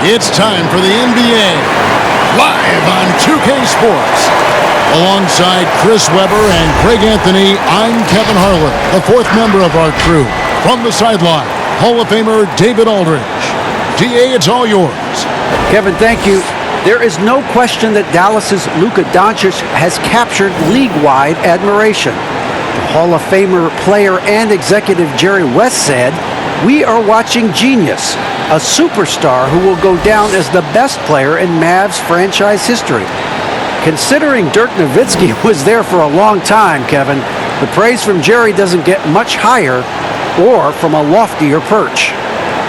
It's time for the NBA, live on 2K Sports. Alongside Chris Webber and Craig Anthony, I'm Kevin Harlan, the fourth member of our crew. From the sideline, Hall of Famer David Aldridge. DA, it's all yours. Kevin, thank you. There is no question that Dallas's Luka Doncic has captured league-wide admiration. The Hall of Famer player and executive Jerry West said, "We are watching genius, a superstar who will go down as the best player in Mavs franchise history." Considering Dirk Nowitzki was there for a long time, Kevin, the praise from Jerry doesn't get much higher or from a loftier perch.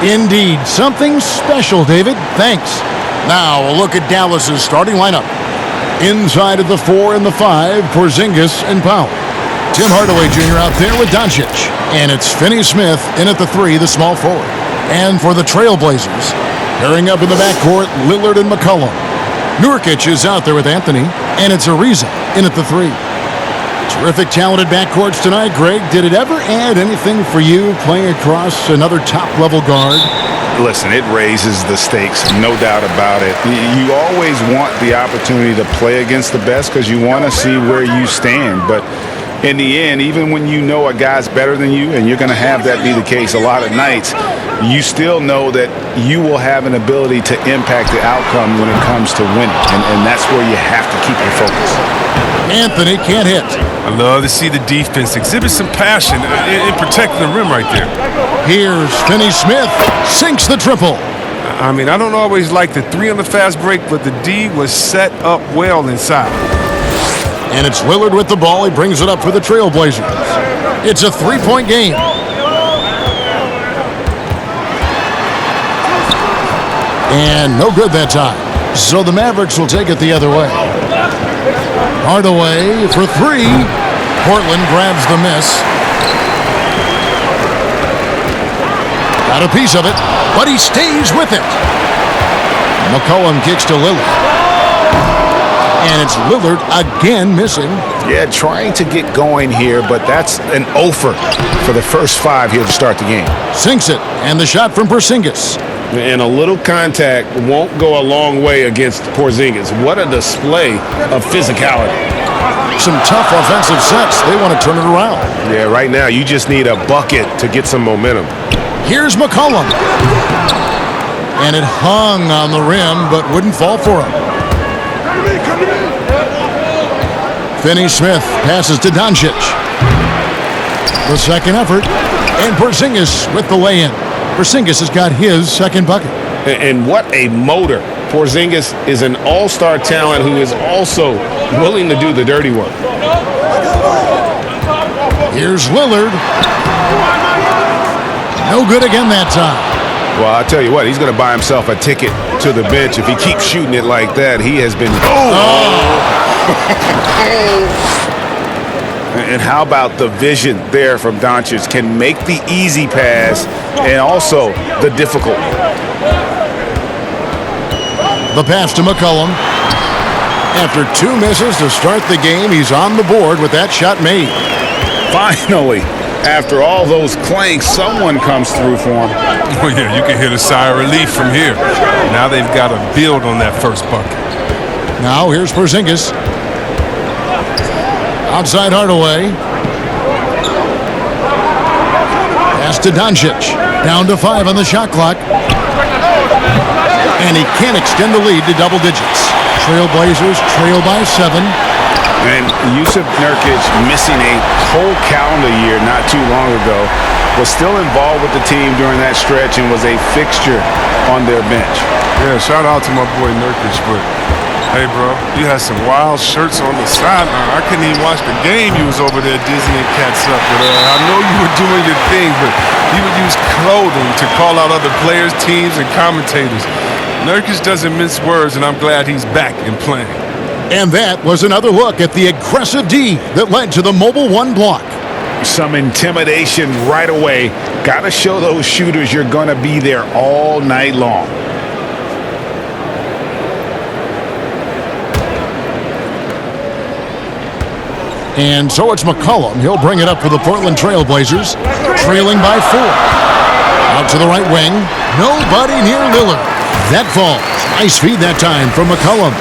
Indeed, something special, David. Thanks. Now, a look at Dallas's starting lineup. Inside of the 4 and the 5, Porzingis and Powell. Tim Hardaway Jr. out there with Doncic. And it's Finney Smith in at the 3, the small forward. And for the Trailblazers, pairing up in the backcourt, Lillard and McCollum. Nurkic is out there with Anthony, and it's Ariza in at the 3. Terrific, talented backcourts tonight, Greg. Did it ever add anything for you playing across another top-level guard? Listen, it raises the stakes, no doubt about it. You always want the opportunity to play against the best because you want to see where you stand. But in the end, even when you know a guy's better than you, and you're going to have that be the case a lot of nights, you still know that you will have an ability to impact the outcome when it comes to winning. And that's where you have to keep your focus. Anthony can't hit. I love to see the defense exhibit some passion in protecting the rim right there. Here's Finney Smith. Sinks the triple. I mean, I don't always like the 3 on the fast break, but the D was set up well inside. And it's Lillard with the ball. He brings it up for the Trailblazers. It's a 3-point game. And no good that time. So the Mavericks will take it the other way. Hardaway for 3. Portland grabs the miss. Got a piece of it, but he stays with it. McCollum kicks to Lillard. And it's Lillard again missing. Yeah, trying to get going here, but that's an offer for the first 5 here to start the game. Sinks it, and the shot from Porzingis. And a little contact won't go a long way against Porzingis. What a display of physicality. Some tough offensive sets. They want to turn it around. Yeah, right now you just need a bucket to get some momentum. Here's McCollum. And it hung on the rim, but wouldn't fall for him. Finney Smith passes to Doncic. The second effort. And Porzingis with the lay-in. Porzingis has got his second bucket. And what a motor. Porzingis is an all-star talent who is also willing to do the dirty work. Here's Lillard. No good again that time. Well, I'll tell you what, he's going to buy himself a ticket to the bench. If he keeps shooting it like that, he has been... And how about the vision there from Doncic? Can make the easy pass and also the difficult. The pass to McCollum. After 2 misses to start the game, he's on the board with that shot made. Finally, after all those clanks, someone comes through for him. Oh, yeah, you can hear the sigh of relief from here. Now they've got to build on that first bucket. Now here's Porzingis. Outside Hardaway. Pass to Doncic. Down to 5 on the shot clock. And he can't extend the lead to double digits. Trailblazers trail by 7. And Jusuf Nurkic, missing a whole calendar year not too long ago, was still involved with the team during that stretch and was a fixture on their bench. Yeah, shout out to my boy Nurkic, but hey, bro, you had some wild shirts on the sideline. I couldn't even watch the game. You was over there dizzying cats up. But I know you were doing your thing, but you would use clothing to call out other players, teams, and commentators. Nurkic doesn't mince words, and I'm glad he's back and playing. And that was another look at the aggressive D that led to the Mobile 1 block. Some intimidation right away. Got to show those shooters you're going to be there all night long. And so it's McCollum. He'll bring it up for the Portland Trailblazers, trailing by 4. Out to the right wing. Nobody near Lillard. That falls. Nice feed that time from McCollum.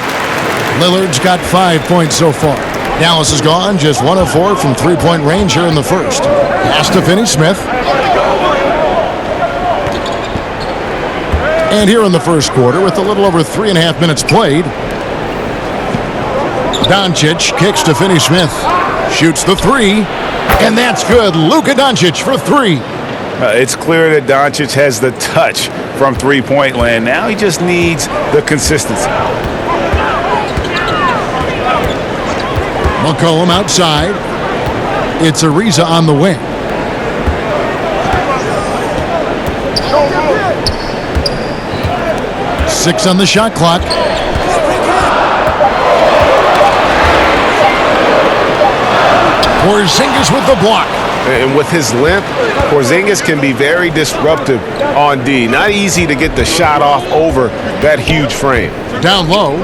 Lillard's got 5 points so far. Dallas has gone just 1 of 4 from three-point range here in the first. Pass to Finney-Smith. And here in the first quarter, with a little over 3.5 minutes played, Doncic kicks to Finney-Smith. Shoots the three, and that's good. Luka Doncic for three. It's clear that Doncic has the touch from three-point land. Now he just needs the consistency. McCollum outside. It's Ariza on the wing. Six on the shot clock. Porzingis with the block. And with his length, Porzingis can be very disruptive on D. Not easy to get the shot off over that huge frame. Down low.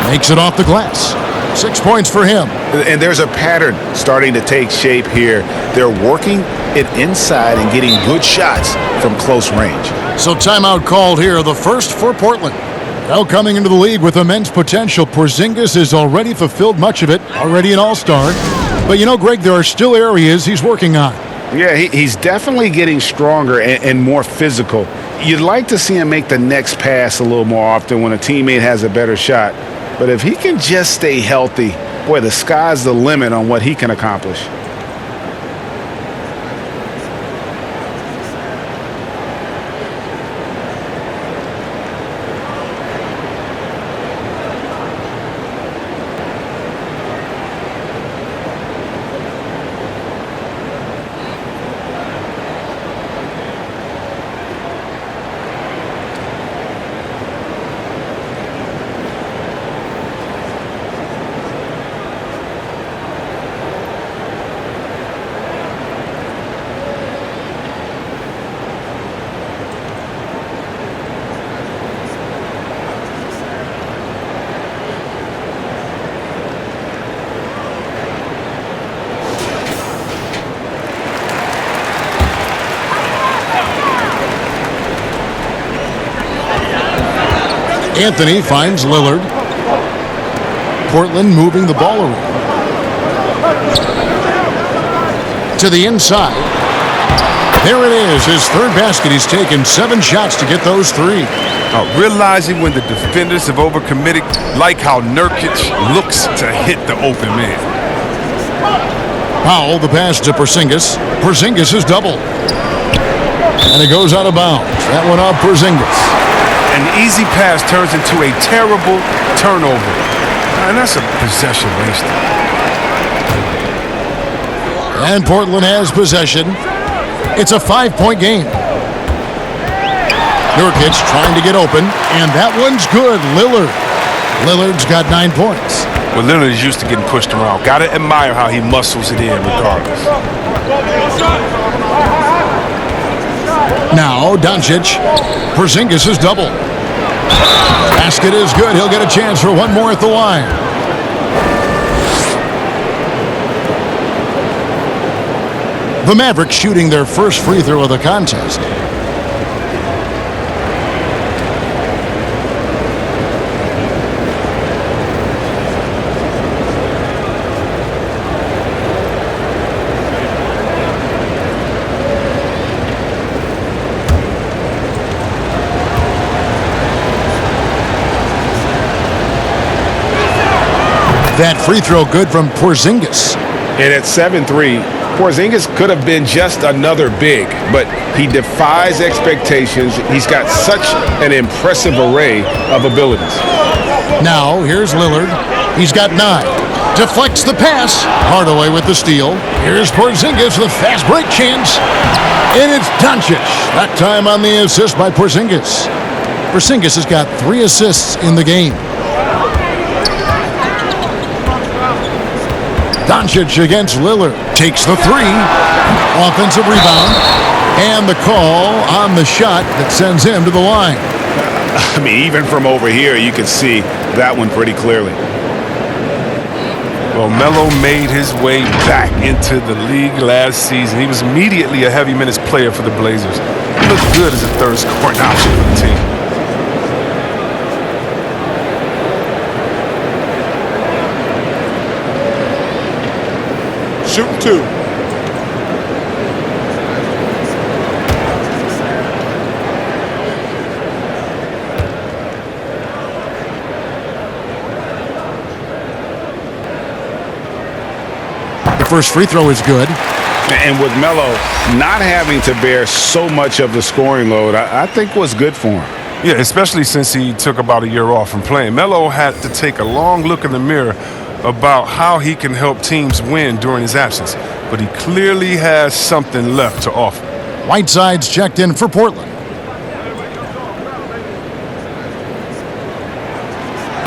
Makes it off the glass. 6 points for him. And there's a pattern starting to take shape here. They're working it inside and getting good shots from close range. So timeout called here, the first for Portland. Now coming into the league with immense potential, Porzingis has already fulfilled much of it, already an all-star. But you know, Greg, there are still areas he's working on. Yeah, he's definitely getting stronger and more physical. You'd like to see him make the next pass a little more often when a teammate has a better shot. But if he can just stay healthy, boy, the sky's the limit on what he can accomplish. Anthony finds Lillard. Portland moving the ball around. To the inside. There it is, his third basket. He's taken 7 shots to get those 3. Realizing when the defenders have overcommitted, like how Nurkic looks to hit the open man. Powell, the pass to Porzingis. Porzingis is double. And it goes out of bounds. That one off Porzingis. An easy pass turns into a terrible turnover. And that's a possession wasted. And Portland has possession. It's a 5-point game. Nurkic trying to get open, and that one's good. Lillard's got 9 points. Well, Lillard is used to getting pushed around. Got to admire how he muscles it in regardless. Now, Doncic. Porzingis is double. Basket is good. He'll get a chance for one more at the line. The Mavericks shooting their first free throw of the contest. That free throw good from Porzingis. And at 7-3, Porzingis could have been just another big, but he defies expectations. He's got such an impressive array of abilities. Now, here's Lillard. He's got 9. Deflects the pass. Hardaway with the steal. Here's Porzingis, the fast break chance. And it's Doncic. That time on the assist by Porzingis. Porzingis has got 3 assists in the game. Doncic against Lillard. Takes the 3. Offensive rebound. And the call on the shot that sends him to the line. I mean, even from over here, you can see that one pretty clearly. Well, Melo made his way back into the league last season. He was immediately a heavy minutes player for the Blazers. He looked good as a third scoring option for the team. shooting 2. The first free throw is good. And with Melo not having to bear so much of the scoring load, I think was good for him. Yeah, especially since he took about a year off from playing. Melo had to take a long look in the mirror about how he can help teams win during his absence. But he clearly has something left to offer. Whiteside's checked in for Portland.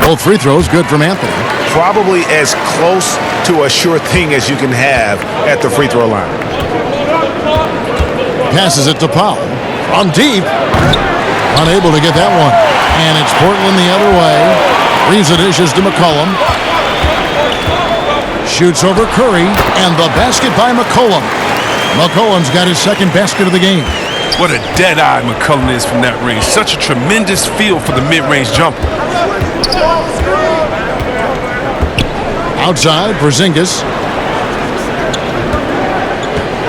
Both free throws good from Anthony. Probably as close to a sure thing as you can have at the free throw line. Passes it to Powell. From deep. Unable to get that one. And it's Portland the other way. Reeves the dishes to McCollum. Shoots over Curry. And the basket by McCollum. McCollum's got his second basket of the game. What a dead-eye McCollum is from that range. Such a tremendous feel for the mid-range jumper. Outside, Porzingis.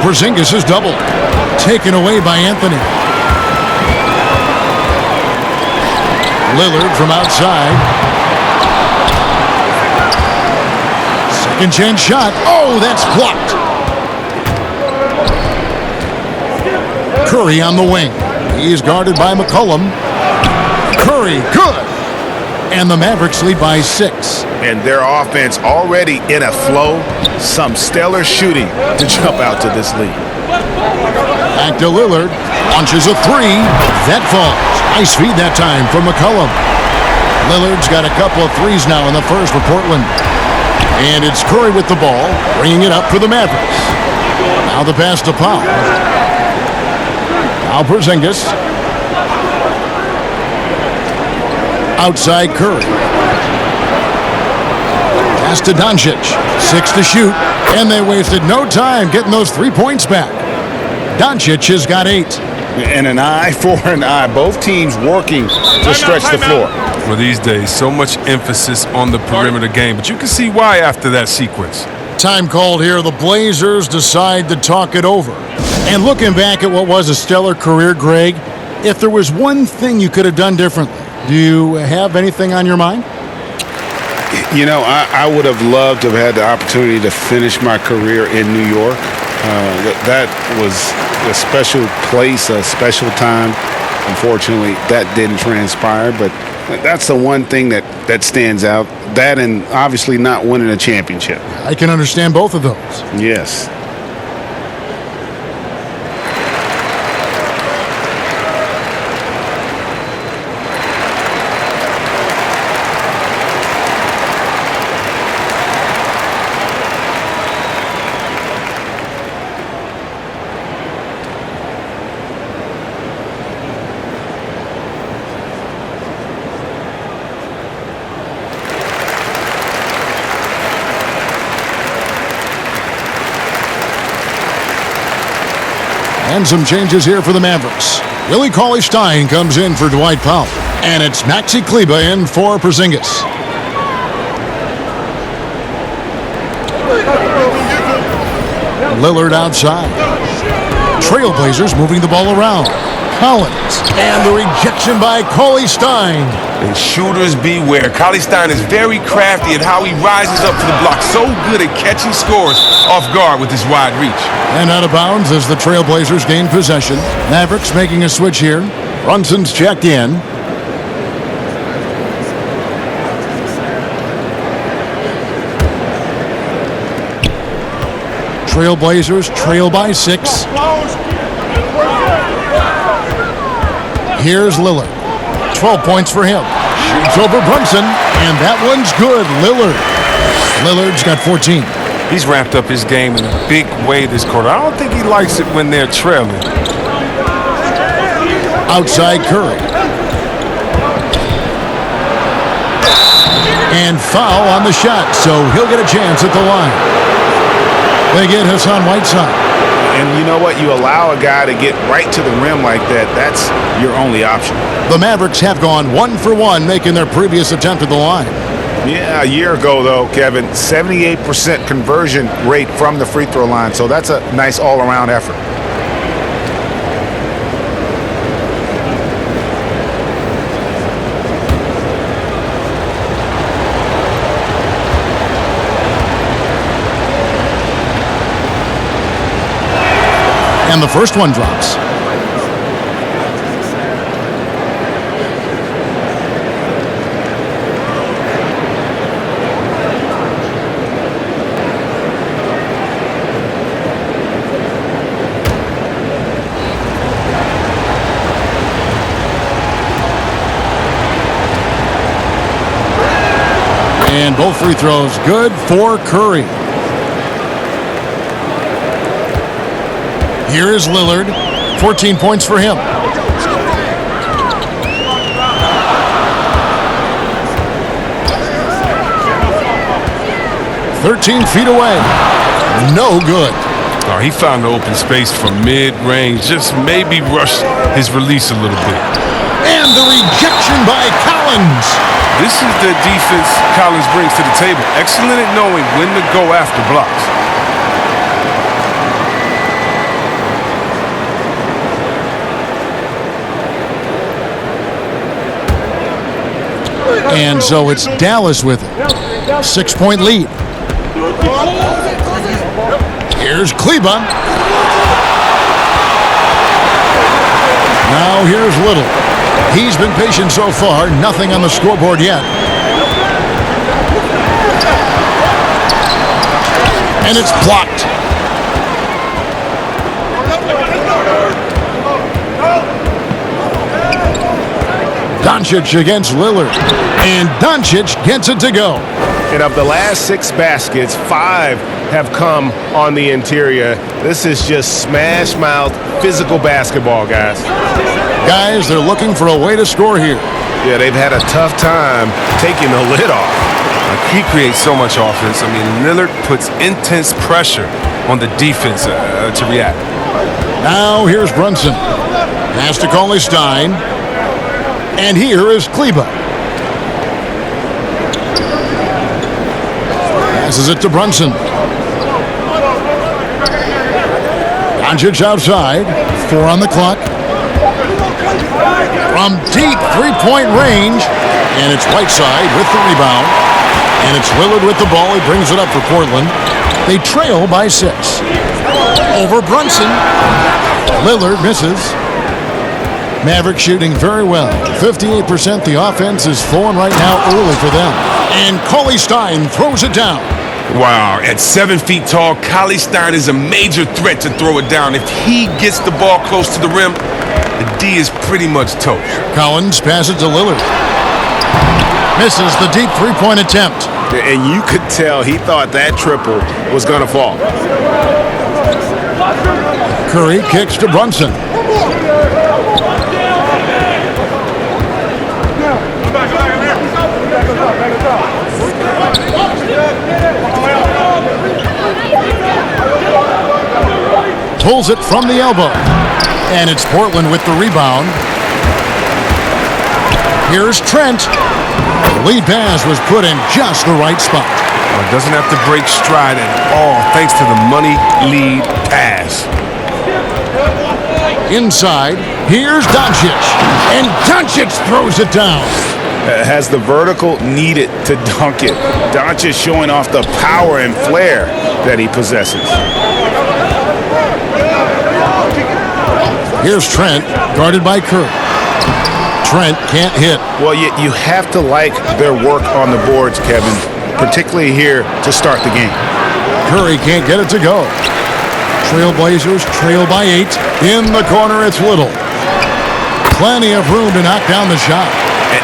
Porzingis is doubled. Taken away by Anthony. Lillard from outside. Second chance shot. Oh, that's blocked. Curry on the wing. He's guarded by McCollum. Curry, good. And the Mavericks lead by 6. And their offense already in a flow. Some stellar shooting to jump out to this lead. Back to Lillard. Launches a 3. That falls. Nice feed that time from McCollum. Lillard's got a couple of threes now in the first for Portland. And it's Curry with the ball, bringing it up for the Mavericks. Now the pass to Powell. Now Porzingis. Outside Curry. Pass to Doncic. 6 to shoot. And they wasted no time getting those 3 points back. Doncic has got 8. And an eye for an eye. Both teams working to stretch the floor. Well, these days, so much emphasis on the perimeter game. But you can see why after that sequence. Time called here. The Blazers decide to talk it over. And looking back at what was a stellar career, Greg, if there was one thing you could have done differently, do you have anything on your mind? You know, I would have loved to have had the opportunity to finish my career in New York. That was a special place, a special time. Unfortunately, that didn't transpire, but that's the one thing that stands out. That and obviously not winning a championship. I can understand both of those. Yes. And some changes here for the Mavericks. Willie Cauley-Stein comes in for Dwight Powell. And it's Maxi Kleber in for Porzingis. Lillard outside. Trailblazers moving the ball around. Collins. And the rejection by Cauley-Stein. And shooters beware. Cauley-Stein is very crafty at how he rises up to the block. So good at catching scores off guard with his wide reach. And out of bounds as the Trailblazers gain possession. Mavericks making a switch here. Brunson's checked in. Trailblazers trail by 6. Here's Lillard. 12 points for him. Shoots over Brunson, and that one's good. Lillard's got 14. He's ramped up his game in a big way this quarter. I don't think he likes it when they're trailing. Outside Curry. And foul on the shot, so he'll get a chance at the line. They get Hassan Whiteside. And you know what? You allow a guy to get right to the rim like that, that's your only option. The Mavericks have gone 1 for 1, making their previous attempt at the line. Yeah, a year ago, though, Kevin, 78% conversion rate from the free throw line. So that's a nice all-around effort. And the first one drops. And both free throws good for Curry. Here is Lillard. 14 points for him. "13 feet away. No good." Oh, he found the open space from mid-range. Just maybe rushed his release a little bit. And the rejection by Collins. This is the defense Collins brings to the table. Excellent at knowing when to go after blocks. And so it's Dallas with it. 6-point lead. Here's Kleba. Now here's Little. He's been patient so far. Nothing on the scoreboard yet. And it's blocked. Doncic against Lillard. And Doncic gets it to go. And of the last 6 baskets, 5 have come on the interior. This is just smash-mouth physical basketball, guys. Guys, they're looking for a way to score here. Yeah, they've had a tough time taking the lid off. He creates so much offense. I mean, Lillard puts intense pressure on the defense to react. Now here's Brunson. Pass to Cauley-Stein. And here is Kleba. Passes it to Brunson. Doncic outside. 4 on the clock. From deep three-point range. And it's Whiteside with the rebound. And it's Lillard with the ball. He brings it up for Portland. They trail by 6. Over Brunson. Lillard misses. Mavericks shooting very well. 58%. The offense is flowing right now early for them. And Cauley-Stein throws it down. Wow, at 7 feet tall, Cauley-Stein is a major threat to throw it down. If he gets the ball close to the rim, the D is pretty much toast. Collins passes to Lillard. Misses the deep three-point attempt. And you could tell he thought that triple was going to fall. Curry kicks to Brunson. Pulls it from the elbow. And it's Portland with the rebound. Here's Trent. The lead pass was put in just the right spot. Well, doesn't have to break stride at all thanks to the money lead pass. Inside, here's Doncic. And Doncic throws it down. Has the vertical needed to dunk it. Doncic showing off the power and flair that he possesses. Here's Trent, guarded by Curry. Trent can't hit. Well, you have to like their work on the boards, Kevin, particularly here to start the game. Curry can't get it to go. Trailblazers trail by 8. In the corner, it's Little. Plenty of room to knock down the shot.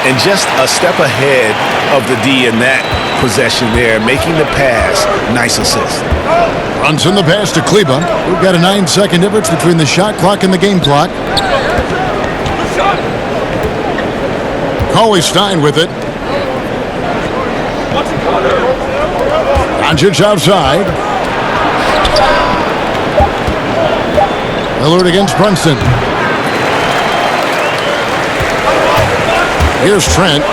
And just a step ahead of the D in that possession there, making the pass. Nice assist. Runs in the pass to Kleba. We've got a 9-second difference between the shot clock and the game clock. Cauley-Stein with it. Doncic outside. Lillard against Brunson. Here's Trent.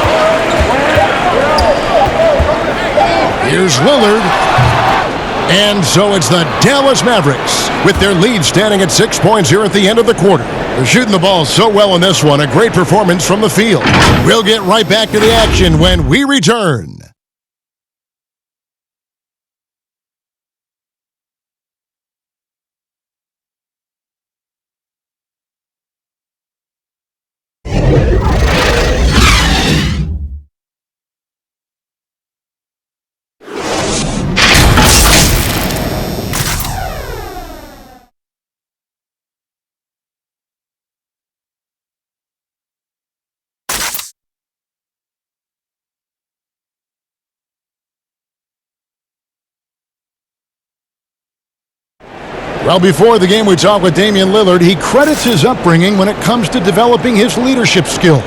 Here's Lillard. And so it's the Dallas Mavericks with their lead standing at 6 points here at the end of the quarter. They're shooting the ball so well in this one. A great performance from the field. We'll get right back to the action when we return. Well, before the game, we talked with Damian Lillard. He credits his upbringing when it comes to developing his leadership skills.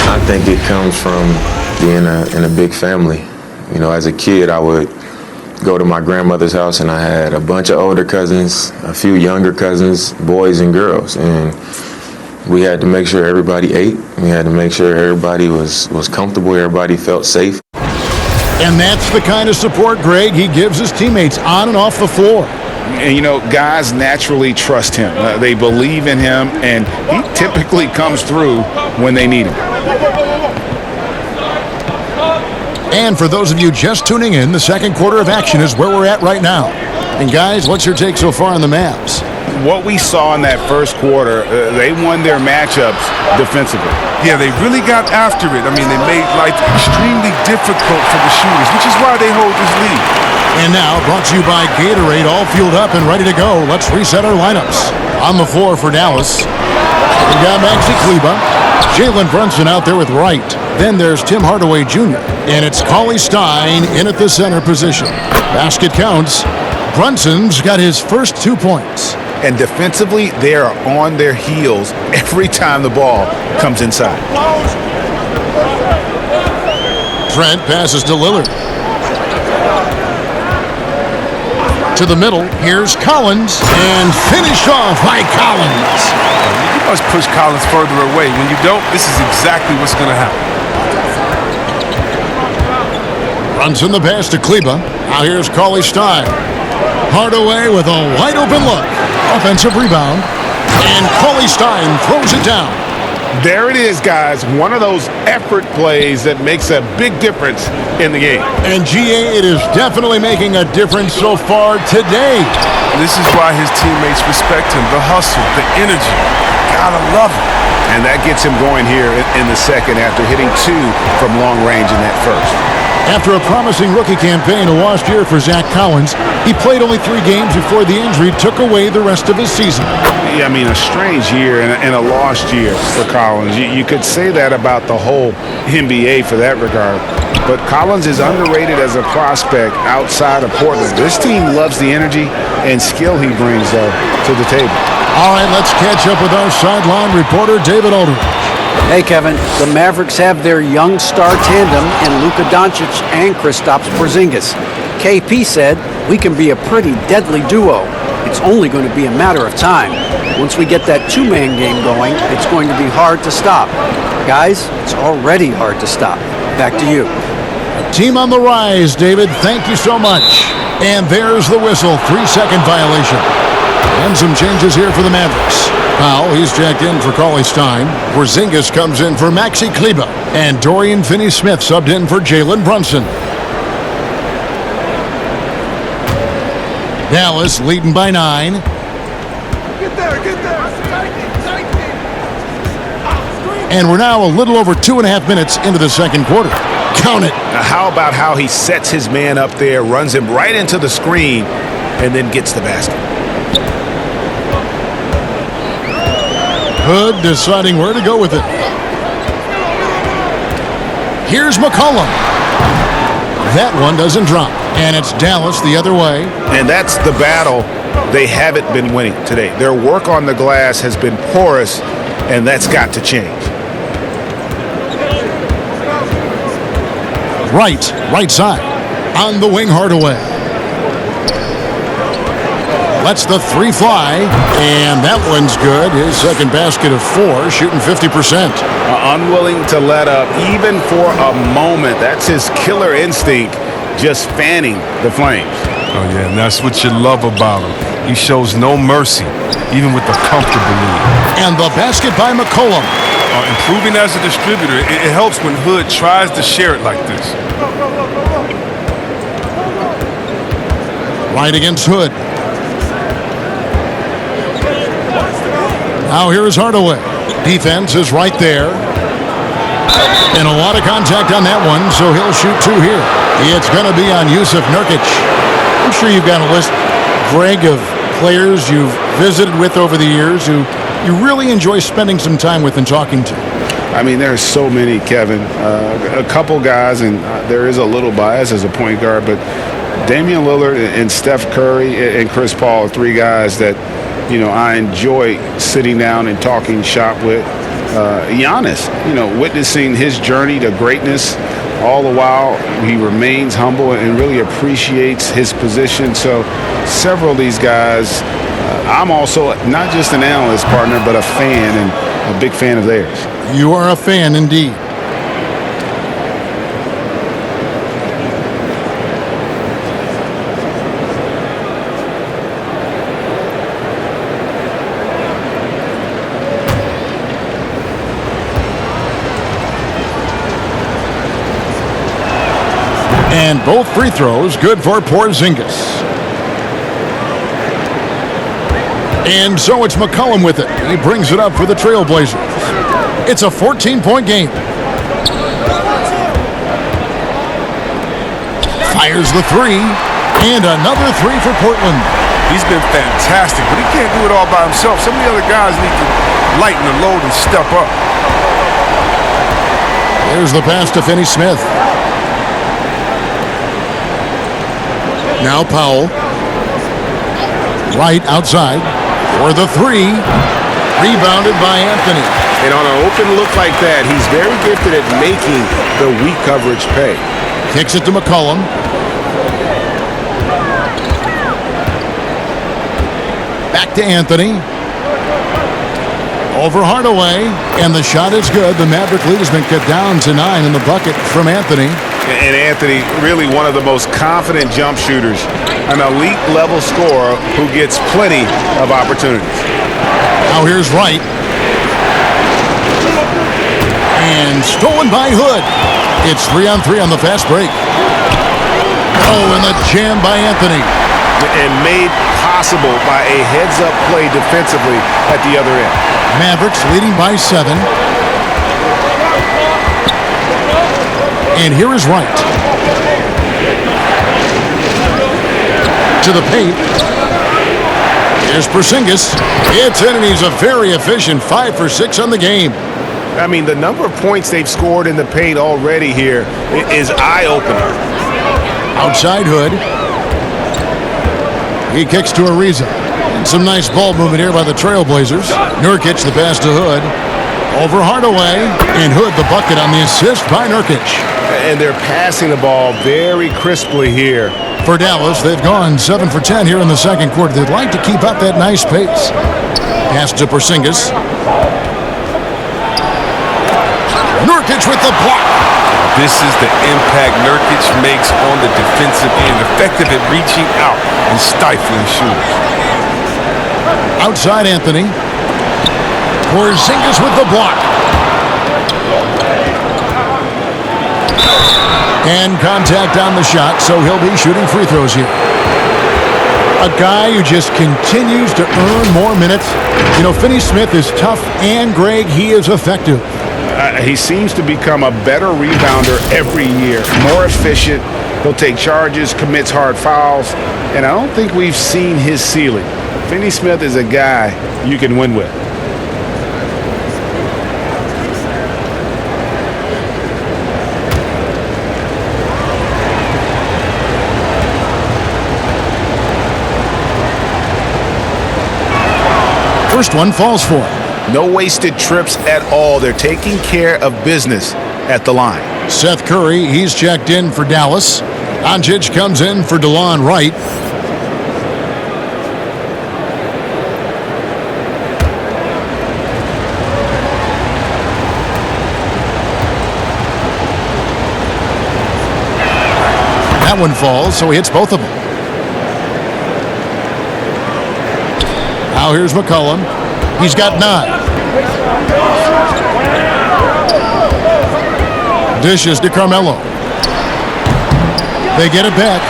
I think it comes from being in a big family. You know, as a kid, I would go to my grandmother's house, and I had a bunch of older cousins, a few younger cousins, boys and girls, and we had to make sure everybody ate. We had to make sure everybody was comfortable, everybody felt safe. And that's the kind of support, Greg, he gives his teammates on and off the floor. And, you know, guys naturally trust him. They believe in him, and he typically comes through when they need him. And for those of you just tuning in, the second quarter of action is where we're at right now. And, guys, what's your take so far on the Mavs? What we saw in that first quarter, they won their matchups defensively. Yeah, they really got after it. I mean, they made life extremely difficult for the shooters, which is why they hold this lead. And now, brought to you by Gatorade, all fueled up and ready to go. Let's reset our lineups. On the floor for Dallas, we've got Maxi Kleber, Jalen Brunson out there with Wright. Then there's Tim Hardaway Jr. And it's Cauley Stein in at the center position. Basket counts. Brunson's got his first 2 points. And defensively, they are on their heels every time the ball comes inside. Trent passes to Lillard. To the middle, here's Collins, and finished off by Collins. You must push Collins further away. When you don't, this is exactly what's going to happen. Brunson the pass to Kleber. Now here's Cauley Stein. Hardaway with a wide open look. Offensive rebound. And Cauley Stein throws it down. There it is, guys. One of those effort plays that makes a big difference in the game. And GA, it is definitely making a difference so far today. This is why his teammates respect him. The hustle, the energy. Gotta love him. And that gets him going here in the second after hitting 2 from long range in that first. After a promising rookie campaign, a washed year for Zach Collins, he played only 3 games before the injury took away the rest of his season. Yeah, I mean, a strange year and a lost year for Collins. You could say that about the whole NBA for that regard. But Collins is underrated as a prospect outside of Portland. This team loves the energy and skill he brings, though, to the table. All right, let's catch up with our sideline reporter, David Aldridge. Hey, Kevin, the Mavericks have their young star tandem in Luka Doncic and Kristaps Porzingis. KP said, "We can be a pretty deadly duo. It's only going to be a matter of time. Once we get that two-man game going, it's going to be hard to stop." Guys, it's already hard to stop. Back to you. Team on the rise, David. Thank you so much. And there's the whistle. 3-second violation. And some changes here for the Mavericks. Powell, he's jacked in for Cauley Stein. Porzingis comes in for Maxi Kleber. And Dorian Finney-Smith subbed in for Jalen Brunson. Dallas leading by 9. Get there, get there. And we're now a little over 2.5 minutes into the second quarter. Count it. Now, how about how he sets his man up there, runs him right into the screen, and then gets the basket? Hood deciding where to go with it. Here's McCollum. That one doesn't drop. And it's Dallas the other way. And that's the battle they haven't been winning today. Their work on the glass has been porous, and that's got to change. Right side. On the wing, Hardaway. Lets the three fly, and that one's good. His second basket of 4, shooting 50%. Unwilling to let up, even for a moment. That's his killer instinct, just fanning the flames. Oh, yeah, and that's what you love about him. He shows no mercy, even with the comfortable lead. And the basket by McCollum. Improving as a distributor, it helps when Hood tries to share it like this. Right against Hood. Now here's Hardaway. Defense is right there. And a lot of contact on that one, so he'll shoot 2 here. It's going to be on Yusuf Nurkic. I'm sure you've got a list, Greg, of players you've visited with over the years who you really enjoy spending some time with and talking to. I mean, there's so many, Kevin. A couple guys, and there is a little bias as a point guard, but Damian Lillard and Steph Curry and Chris Paul are 3 guys that, you know, I enjoy sitting down and talking shop with. Giannis, you know, witnessing his journey to greatness. All the while, he remains humble and really appreciates his position. So several of these guys, I'm also not just an analyst partner, but a fan and a big fan of theirs. You are a fan indeed. And both free throws good for Porzingis. And so it's McCollum with it. He brings it up for the Trailblazers. It's a 14-point game. Fires the 3. And another 3 for Portland. He's been fantastic, but he can't do it all by himself. Some of the other guys need to lighten the load and step up. There's the pass to Finney-Smith. Now Powell. Right outside for the 3. Rebounded by Anthony. And on an open look like that, he's very gifted at making the weak coverage pay. Kicks it to McCollum. Back to Anthony. Over Hardaway. And the shot is good. The Maverick lead has been cut down to 9 in the bucket from Anthony. And Anthony, really one of the most confident jump shooters, an elite level scorer who gets plenty of opportunities. Now here's Wright. And stolen by Hood. It's 3-on-3 on the fast break. Oh, and the jam by Anthony. And made possible by a heads-up play defensively at the other end. Mavericks leading by 7. And here is Wright. To the paint. Here's Porzingis. It's in, and he's a very efficient 5 for 6 on the game. I mean, the number of points they've scored in the paint already here is eye-opener. Outside Hood. He kicks to Ariza. And some nice ball movement here by the Trailblazers. Nurkic the pass to Hood. Over Hardaway. And Hood the bucket on the assist by Nurkic. And they're passing the ball very crisply here. For Dallas, they've gone 7 for 10 here in the second quarter. They'd like to keep up that nice pace. Pass to Porzingis. Nurkic with the block. This is the impact Nurkic makes on the defensive end, effective at reaching out and stifling shooters. Outside Anthony. Porzingis with the block. And contact on the shot, so he'll be shooting free throws here. A guy who just continues to earn more minutes. You know, Finney-Smith is tough, and Greg, he is effective. He seems to become a better rebounder every year, more efficient. He'll take charges, commits hard fouls, and I don't think we've seen his ceiling. Finney-Smith is a guy you can win with. First one falls for him. No wasted trips at all. They're taking care of business at the line. Seth Curry, he's checked in for Dallas. Doncic comes in for DeLon Wright. That one falls, so he hits both of them. Now here's McCollum. He's got 9. Dishes to Carmelo. They get it back.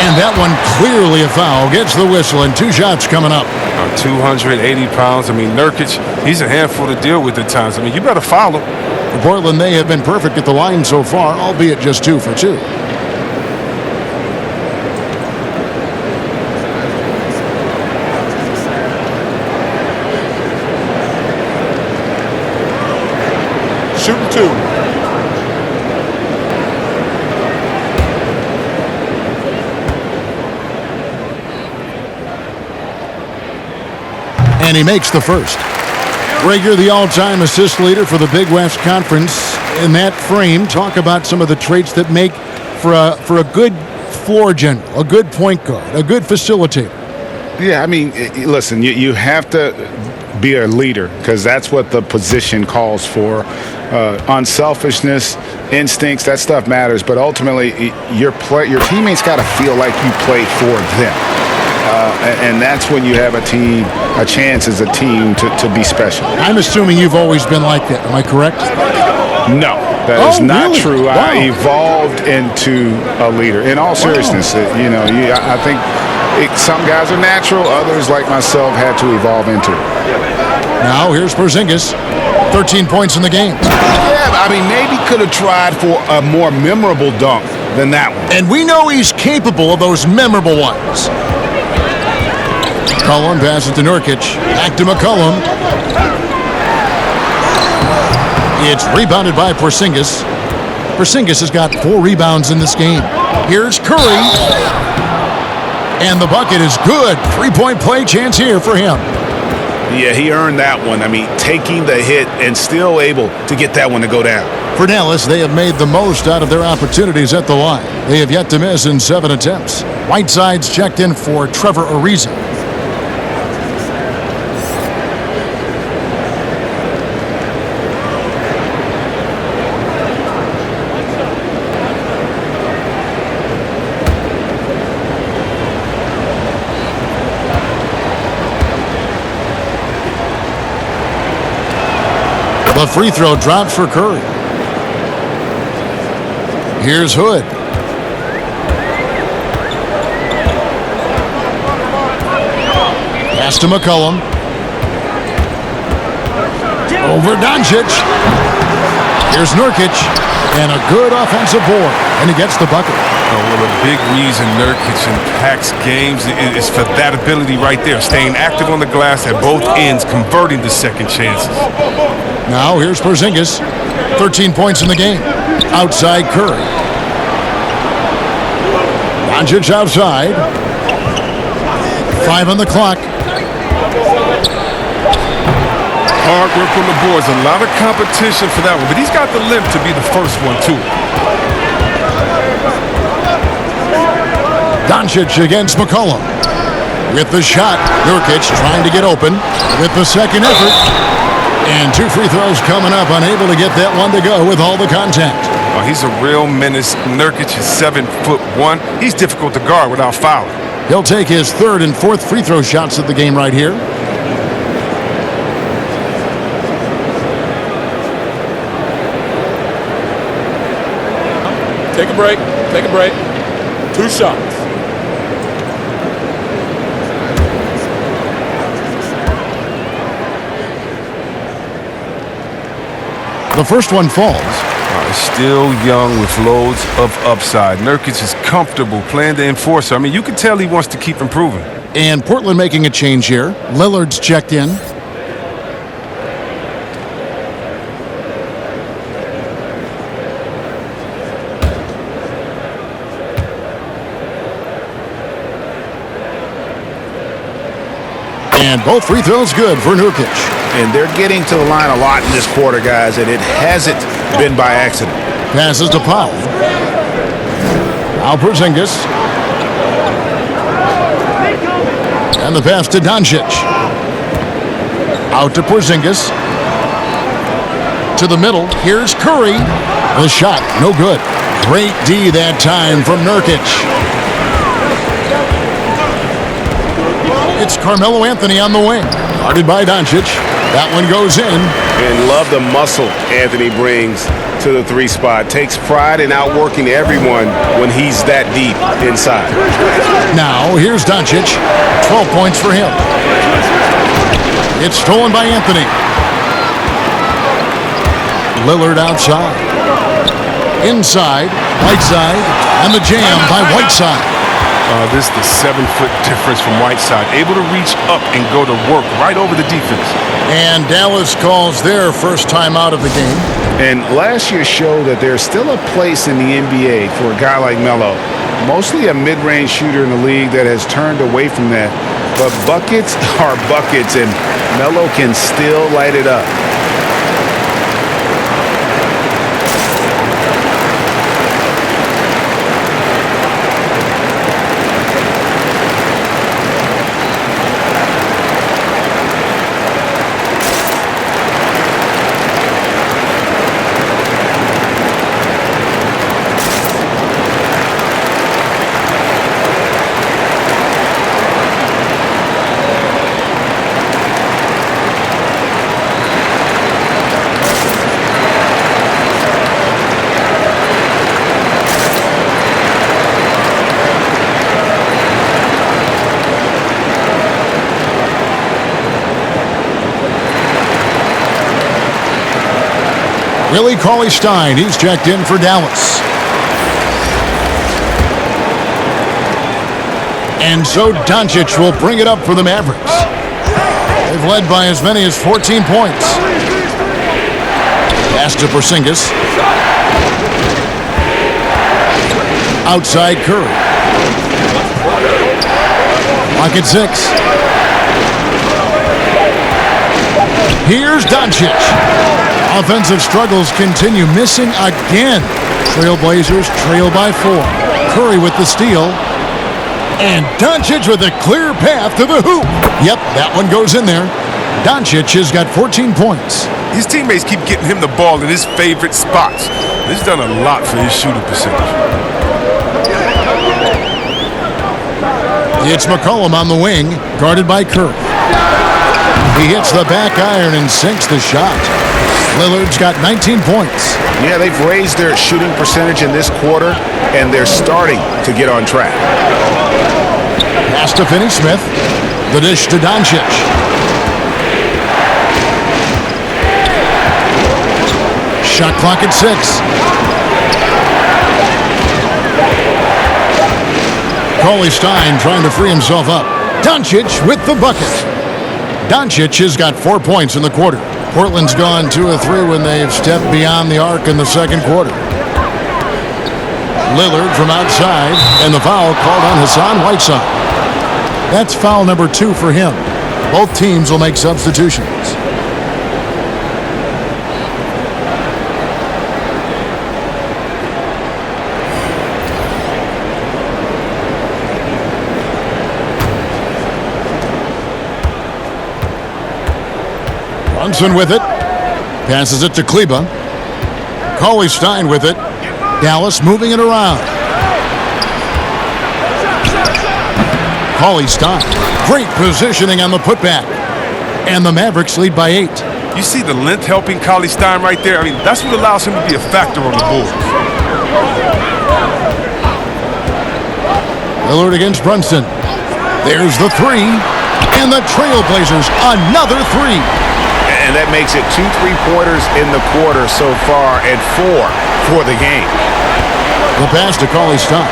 And that one clearly a foul. Gets the whistle and 2 shots coming up. 280 pounds. I mean, Nurkic, he's a handful to deal with at times. I mean, you better foul him. For Portland, they have been perfect at the line so far, albeit just 2 for 2. Shooting 2. And he makes the first. Greg, you're the all-time assist leader for the Big West Conference. In that frame, talk about some of the traits that make for a good floor general, a good point guard, a good facilitator. Yeah, I mean, listen, you have to be a leader because that's what the position calls for. Unselfishness, instincts, that stuff matters. But ultimately, your teammates got to feel like you play for them. And that's when you have a chance as a team to be special. I'm assuming you've always been like that. Am I correct? No, that is not really? true. Wow. I evolved into a leader. In all seriousness, I think some guys are natural. Others, like myself, had to evolve into it. Now here's Porzingis. 13 points in the game. Yeah, I mean, maybe could have tried for a more memorable dunk than that one. And we know he's capable of those memorable ones. McCollum passes to Nurkic. Back to McCollum. It's rebounded by Porzingis. Porzingis has got 4 rebounds in this game. Here's Curry. And the bucket is good. 3-point play chance here for him. Yeah, he earned that one. I mean, taking the hit and still able to get that one to go down. For Dallas, they have made the most out of their opportunities at the line. They have yet to miss in 7 attempts. Whiteside's checked in for Trevor Ariza. The free throw drops for Curry. Here's Hood. Pass to McCollum. Over Doncic. Here's Nurkic. And a good offensive board. And he gets the bucket. Well, a big reason Nurkic impacts games is for that ability right there. Staying active on the glass at both ends, converting the second chances. Now here's Porzingis. 13 points in the game. Outside Curry. Doncic outside. 5 on the clock. Hard work on the boards. A lot of competition for that one. But he's got the limp to be the first one, too. Doncic against McCollum. With the shot. Nurkic trying to get open. With the second effort. And 2 free throws coming up, unable to get that one to go with all the contact. Oh, he's a real menace. Nurkic is 7'1". He's difficult to guard without fouling. He'll take his 3rd and 4th free throw shots at the game right here. Take a break. Take a break. 2 shots. The first one falls. He's still young with loads of upside. Nurkic is comfortable playing the enforcer. I mean, you can tell he wants to keep improving. And Portland making a change here. Lillard's checked in. And both free throws good for Nurkic. And they're getting to the line a lot in this quarter, guys, and it hasn't been by accident. Passes to Powell. Now Porzingis. And the pass to Doncic. Out to Porzingis. To the middle. Here's Curry. The shot, no good. Great D that time from Nurkic. It's Carmelo Anthony on the wing. Guarded by Doncic. That one goes in. And love the muscle Anthony brings to the 3 spot. Takes pride in outworking everyone when he's that deep inside. Now, here's Doncic. 12 points for him. It's stolen by Anthony. Lillard outside. Inside, Whiteside, and the jam by Whiteside. This is the 7-foot difference from Whiteside. Able to reach up and go to work right over the defense. And Dallas calls their first time out of the game. And last year showed that there's still a place in the NBA for a guy like Melo. Mostly a mid-range shooter in the league that has turned away from that. But buckets are buckets, and Melo can still light it up. Willie Cauley-Stein, he's checked in for Dallas. And so Doncic will bring it up for the Mavericks. They've led by as many as 14 points. Pass to Porzingis. Outside Curry. Lock at 6. Here's Doncic. Offensive struggles continue, missing again. Trailblazers trail by 4. Curry with the steal. And Doncic with a clear path to the hoop. Yep, that one goes in there. Doncic has got 14 points. His teammates keep getting him the ball in his favorite spots. He's done a lot for his shooting percentage. It's McCollum on the wing, guarded by Curry. He hits the back iron and sinks the shot. Lillard's got 19 points. Yeah, they've raised their shooting percentage in this quarter, and they're starting to get on track. Pass to Finney-Smith. The dish to Doncic. Shot clock at 6. Cauley-Stein trying to free himself up. Doncic with the bucket. Doncic has got 4 points in the quarter. Portland's gone 2 of 3 when they've stepped beyond the arc in the second quarter. Lillard from outside, and the foul called on Hassan Whiteside. That's foul number 2 for him. Both teams will make substitutions. Brunson with it. Passes it to Kleba. Cauley-Stein with it. Dallas moving it around. Cauley-Stein. Great positioning on the putback. And the Mavericks lead by 8. You see the length helping Cauley-Stein right there? I mean, that's what allows him to be a factor on the board. Lillard against Brunson. There's the 3. And the Trailblazers, another 3. And that makes it 2 3-pointers in the quarter so far and 4 for the game. The pass to Cauley-Stein.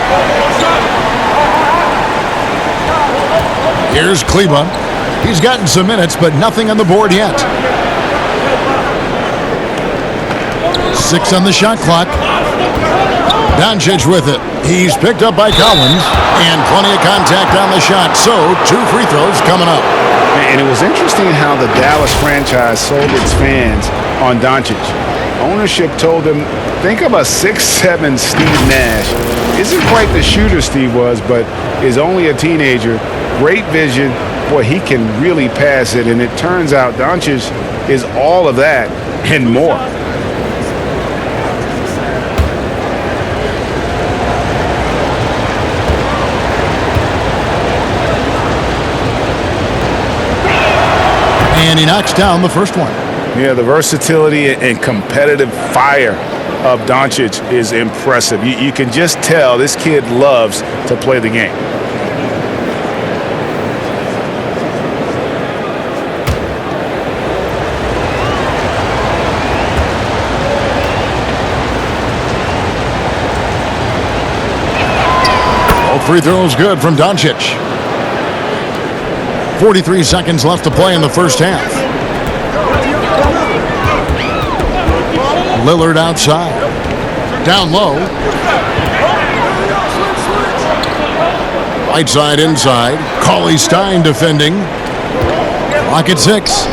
Here's Kleba. He's gotten some minutes, but nothing on the board yet. 6 on the shot clock. Doncic with it. He's picked up by Collins, and plenty of contact on the shot, so 2 free throws coming up. And it was interesting how the Dallas franchise sold its fans on Doncic. Ownership told them, think of a 6'7" Steve Nash. Isn't quite the shooter Steve was, but is only a teenager. Great vision. Boy, he can really pass it, and it turns out Doncic is all of that and more. he knocks down the first one. Yeah, the versatility and competitive fire of Doncic is impressive. You can just tell this kid loves to play the game. All free throws good from Doncic. 43 seconds left to play in the first half. Lillard outside. Down low. Right side inside. Cauley Stein defending. Clock at 6.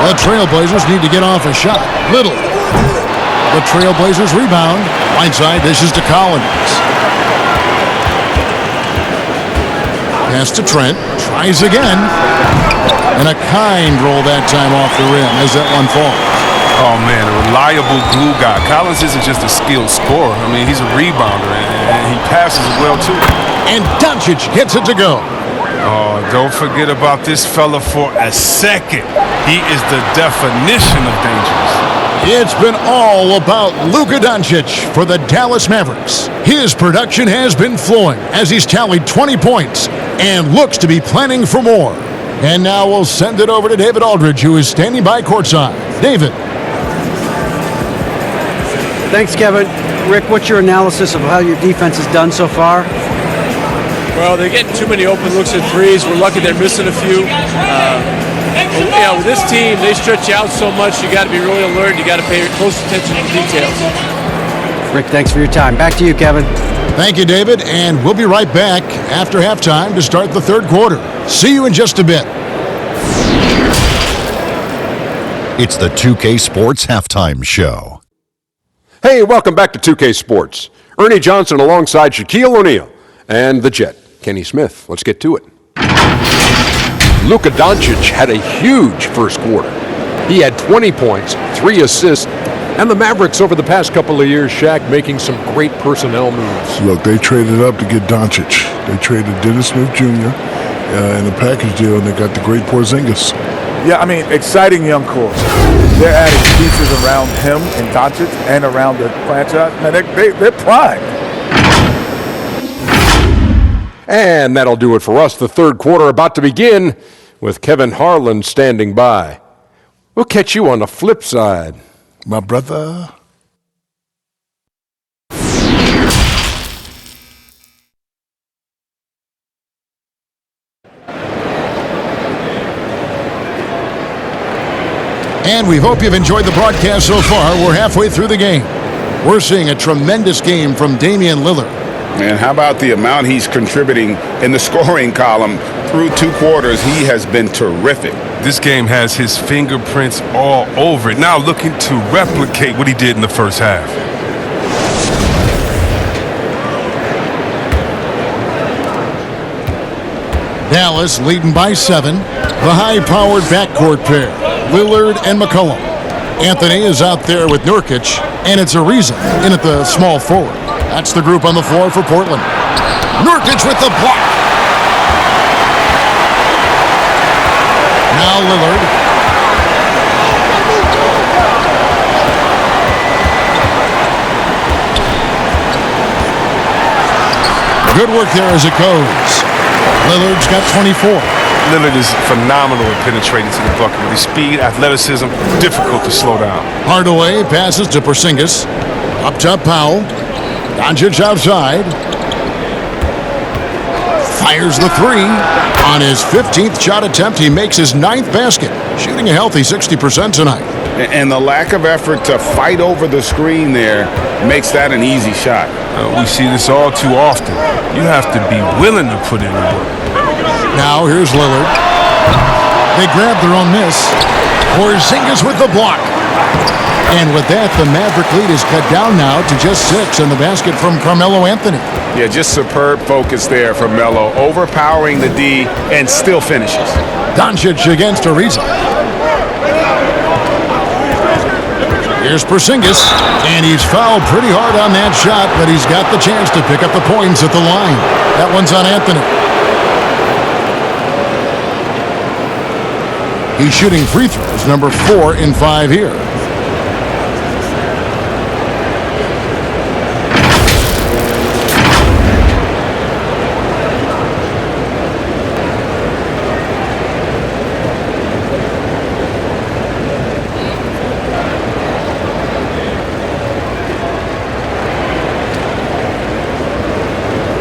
The Trailblazers need to get off a shot. Little. The Trailblazers rebound. Right side, this is to Collins. Pass to Trent. Tries again. And a kind roll that time off the rim as that one falls. Oh, man, a reliable glue guy. Collins isn't just a skilled scorer. I mean, he's a rebounder, and he passes as well, too. And Doncic hits it to go. Oh, don't forget about this fella for a second. He is the definition of dangerous. It's been all about Luka Doncic for the Dallas Mavericks. His production has been flowing as he's tallied 20 points and looks to be planning for more. And now we'll send it over to David Aldridge, who is standing by courtside. David. Thanks, Kevin. Rick, what's your analysis of how your defense has done so far? Well, they're getting too many open looks at threes. We're lucky they're missing a few. With this team, they stretch you out so much, you got to be really alert. You got to pay close attention to the details. Rick, thanks for your time. Back to you, Kevin. Thank you, David, and we'll be right back after halftime to start the third quarter. See you in just a bit. It's the 2K Sports Halftime Show. Hey, welcome back to 2K Sports. Ernie Johnson alongside Shaquille O'Neal and the Jet, Kenny Smith. Let's get to it. Luka Doncic had a huge first quarter. He had 20 points, 3 assists, and the Mavericks over the past couple of years, Shaq, making some great personnel moves. Look, they traded up to get Doncic. They traded Dennis Smith Jr. In a package deal, and they got the great Porzingis. Yeah, I mean, exciting young core. They're adding pieces around him and Doncic and around the franchise. Man, they're primed. And that'll do it for us. The third quarter about to begin with Kevin Harlan standing by. We'll catch you on the flip side. My brother. And we hope you've enjoyed the broadcast so far. We're halfway through the game. We're seeing a tremendous game from Damian Lillard. And how about the amount he's contributing in the scoring column through 2 quarters? He has been terrific. This game has his fingerprints all over it. Now looking to replicate what he did in the first half. Dallas leading by 7. The high-powered backcourt pair, Lillard and McCollum. Anthony is out there with Nurkic, and it's Ariza in at the small forward. That's the group on the floor for Portland. Nurkic with the block. Now Lillard. Good work there as it goes. Lillard's got 24. Lillard is phenomenal at penetrating to the bucket with his speed, athleticism, difficult to slow down. Hardaway passes to Porzingis. Up top, Powell. Doncic outside. Fires the 3. On his 15th shot attempt, he makes his 9th basket, shooting a healthy 60% tonight. And the lack of effort to fight over the screen there makes that an easy shot. We see this all too often. You have to be willing to put in the work. Now here's Lillard. They grab their own miss. Porzingis with the block. And with that, the Maverick lead is cut down now to just 6 in the basket from Carmelo Anthony. Yeah, just superb focus there from Melo, overpowering the D and still finishes. Doncic against Ariza. Here's Porzingis, and he's fouled pretty hard on that shot, but he's got the chance to pick up the points at the line. That one's on Anthony. He's shooting free throws, number 4 in 5 here.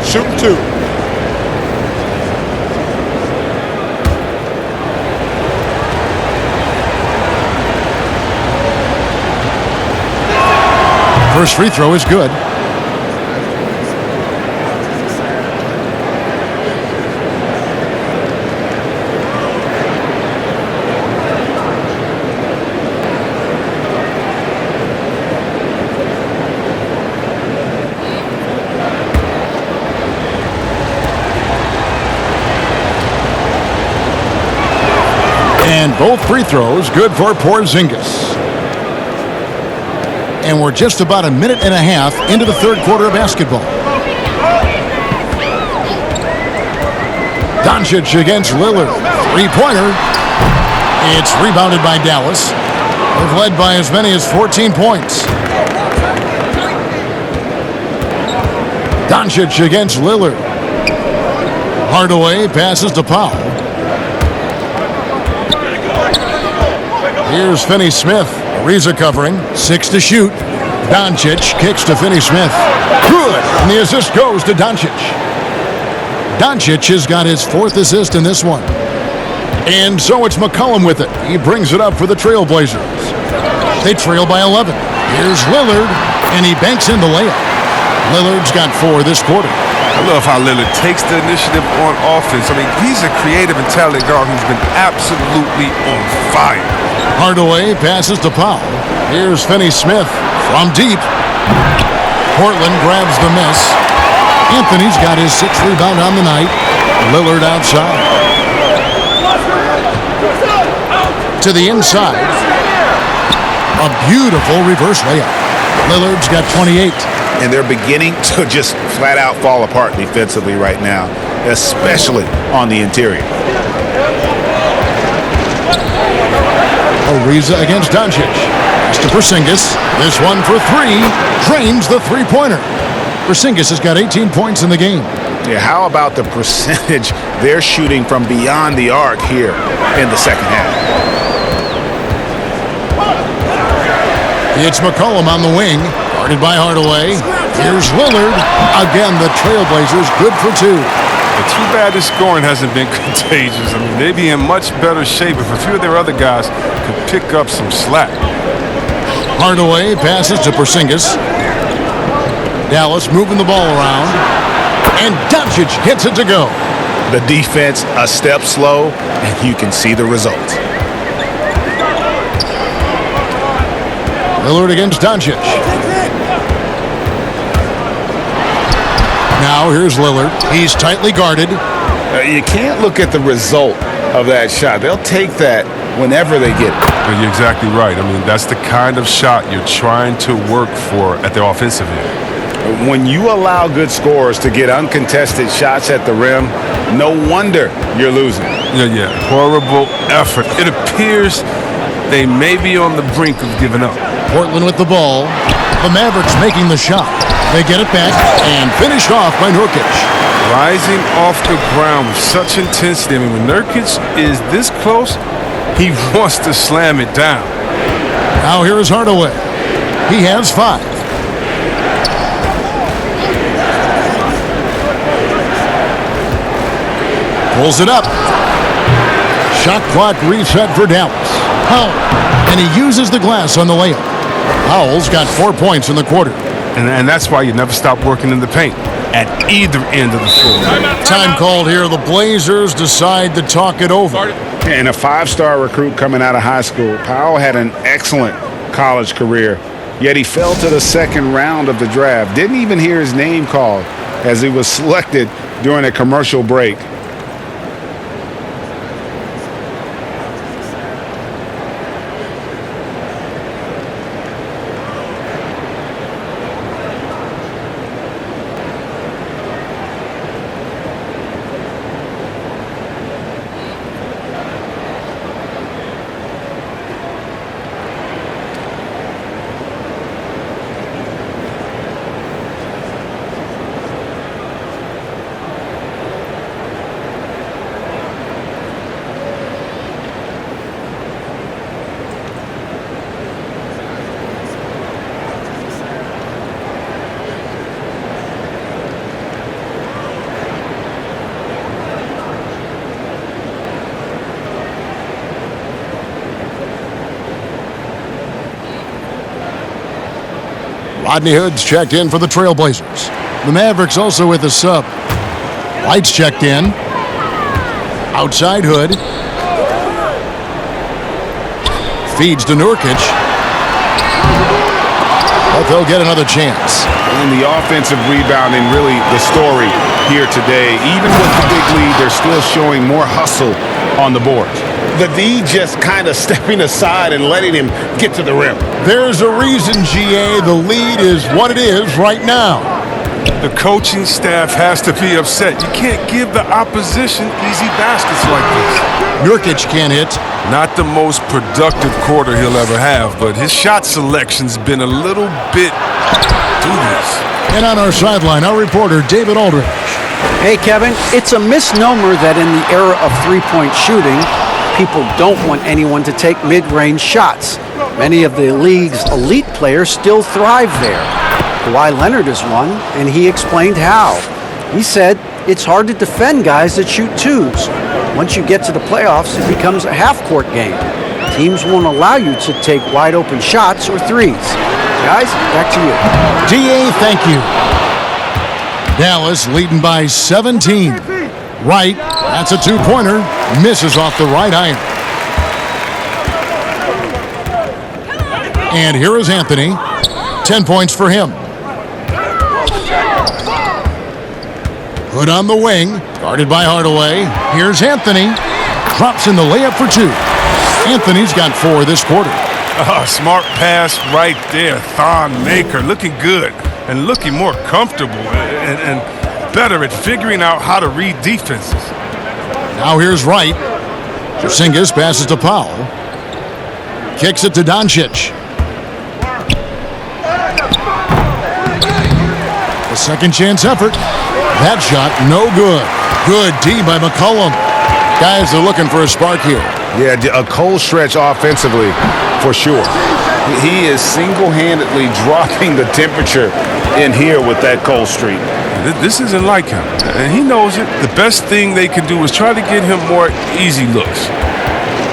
Shooting 2. First free throw is good. And both free throws good for Porzingis. And we're just about a minute and a half into the third quarter of basketball. Doncic against Lillard. Three-pointer. It's rebounded by Dallas. They've led by as many as 14 points. Doncic against Lillard. Hardaway passes to Powell. Here's Finney-Smith. Ariza covering. 6 to shoot. Doncic kicks to Finney-Smith. Good. And the assist goes to Doncic. Doncic has got his 4th assist in this one. And so it's McCollum with it. He brings it up for the Trailblazers. They trail by 11. Here's Lillard. And he banks in the layup. Lillard's got 4 this quarter. I love how Lillard takes the initiative on offense. I mean, he's a creative and talented guard who's been absolutely on fire. Hardaway passes to Powell. Here's Finney-Smith from deep. Portland grabs the miss. Anthony's got his 6th rebound on the night. Lillard outside. To the inside. A beautiful reverse layup. Lillard's got 28. And they're beginning to just flat out fall apart defensively right now, especially on the interior. Ariza against Doncic. Pass to Porzingis. This one for 3. Drains the three-pointer. Porzingis has got 18 points in the game. Yeah, how about the percentage they're shooting from beyond the arc here in the second half? It's McCollum on the wing. Guarded by Hardaway. Here's Lillard. Again, the Trailblazers good for 2. But too bad this scoring hasn't been contagious. I mean, they'd be in much better shape if a few of their other guys could pick up some slack. Hardaway passes to Porzingis. Dallas moving the ball around. And Doncic hits it to go. The defense a step slow, and you can see the result. Lillard against Doncic. Now here's Lillard. He's tightly guarded. You can't look at the result of that shot. They'll take that whenever they get it. You're exactly right. I mean, that's the kind of shot you're trying to work for at the offensive end. When you allow good scorers to get uncontested shots at the rim, no wonder you're losing. Yeah. Horrible effort. It appears they may be on the brink of giving up. Portland with the ball. The Mavericks making the shot. They get it back and finished off by Nurkic. Rising off the ground with such intensity. I mean, when Nurkic is this close, he wants to slam it down. Now here is Hardaway. He has 5. Pulls it up. Shot clock reset for Dallas. Powell. And he uses the glass on the layup. Powell's got 4 points in the quarter. And that's why you never stop working in the paint at either end of the floor. Time called here. The Blazers decide to talk it over. And a 5-star recruit coming out of high school. Powell had an excellent college career, yet he fell to the second round of the draft. Didn't even hear his name called as he was selected during a commercial break. Rodney Hood's checked in for the Trailblazers. The Mavericks also with a sub. White's checked in. Outside Hood. Feeds to Nurkic. But they'll get another chance. And the offensive rebounding, really the story here today. Even with the big lead, they're still showing more hustle on the board. The D just kind of stepping aside and letting him get to the rim. There's a reason, GA, the lead is what it is right now. The coaching staff has to be upset. You can't give the opposition easy baskets like this. Nurkic can't hit. Not the most productive quarter he'll ever have, but his shot selection's been a little bit dubious. And on our sideline, our reporter, David Aldridge. Hey, Kevin, it's a misnomer that in the era of three-point shooting, people don't want anyone to take mid-range shots. Many of the league's elite players still thrive there. Kawhi Leonard is one, and he explained how. He said it's hard to defend guys that shoot twos. Once you get to the playoffs, it becomes a half-court game. Teams won't allow you to take wide-open shots or threes. Guys, back to you. DA, thank you. Dallas leading by 17. Right, that's a two-pointer. Misses off the right iron. And here is Anthony. 10 points for him. Hood on the wing, guarded by Hardaway. Here's Anthony. Drops in the layup for two. Anthony's got 4 this quarter. Smart pass right there. Thon Maker looking good and looking more comfortable and better at figuring out how to read defenses. Now here's Wright. Porzingis passes to Powell. Kicks it to Doncic. A second chance effort. That shot, no good. Good D by McCollum. Guys are looking for a spark here. Yeah, a cold stretch offensively for sure. He is single-handedly dropping the temperature in here with that cold streak. This isn't like him, and he knows it. The best thing they can do is try to get him more easy looks.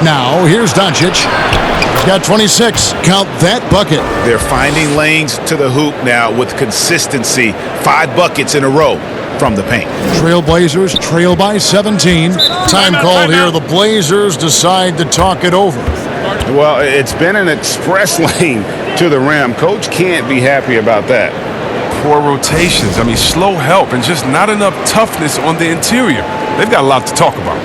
Now, here's Doncic. He's got 26. Count that bucket. They're finding lanes to the hoop now with consistency. 5 buckets in a row from the paint. Trailblazers trail by 17. Time called here. The Blazers decide to talk it over. Well, it's been an express lane to the rim. Coach can't be happy about that. Poor rotations. I mean, slow help and just not enough toughness on the interior. They've got a lot to talk about.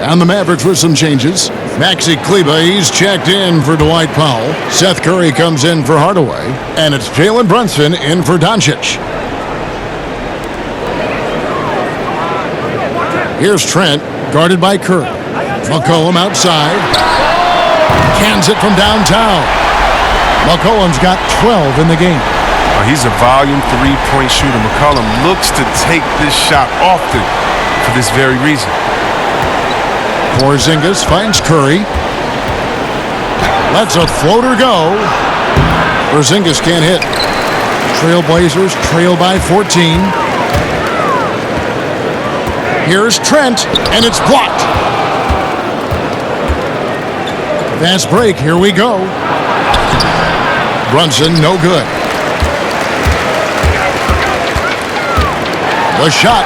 And the Mavericks with some changes. Maxi Kleba, he's checked in for Dwight Powell. Seth Curry comes in for Hardaway. And it's Jalen Brunson in for Doncic. Here's Trent, guarded by Curry. McCollum outside. Cans it from downtown. McCollum's got 12 in the game. He's a volume three-point shooter. McCollum looks to take this shot often for this very reason. Porzingis finds Curry. Lets a floater go. Porzingis can't hit. Trailblazers trail by 14. Here's Trent, and it's blocked. Fast break, here we go. Brunson, no good. The shot.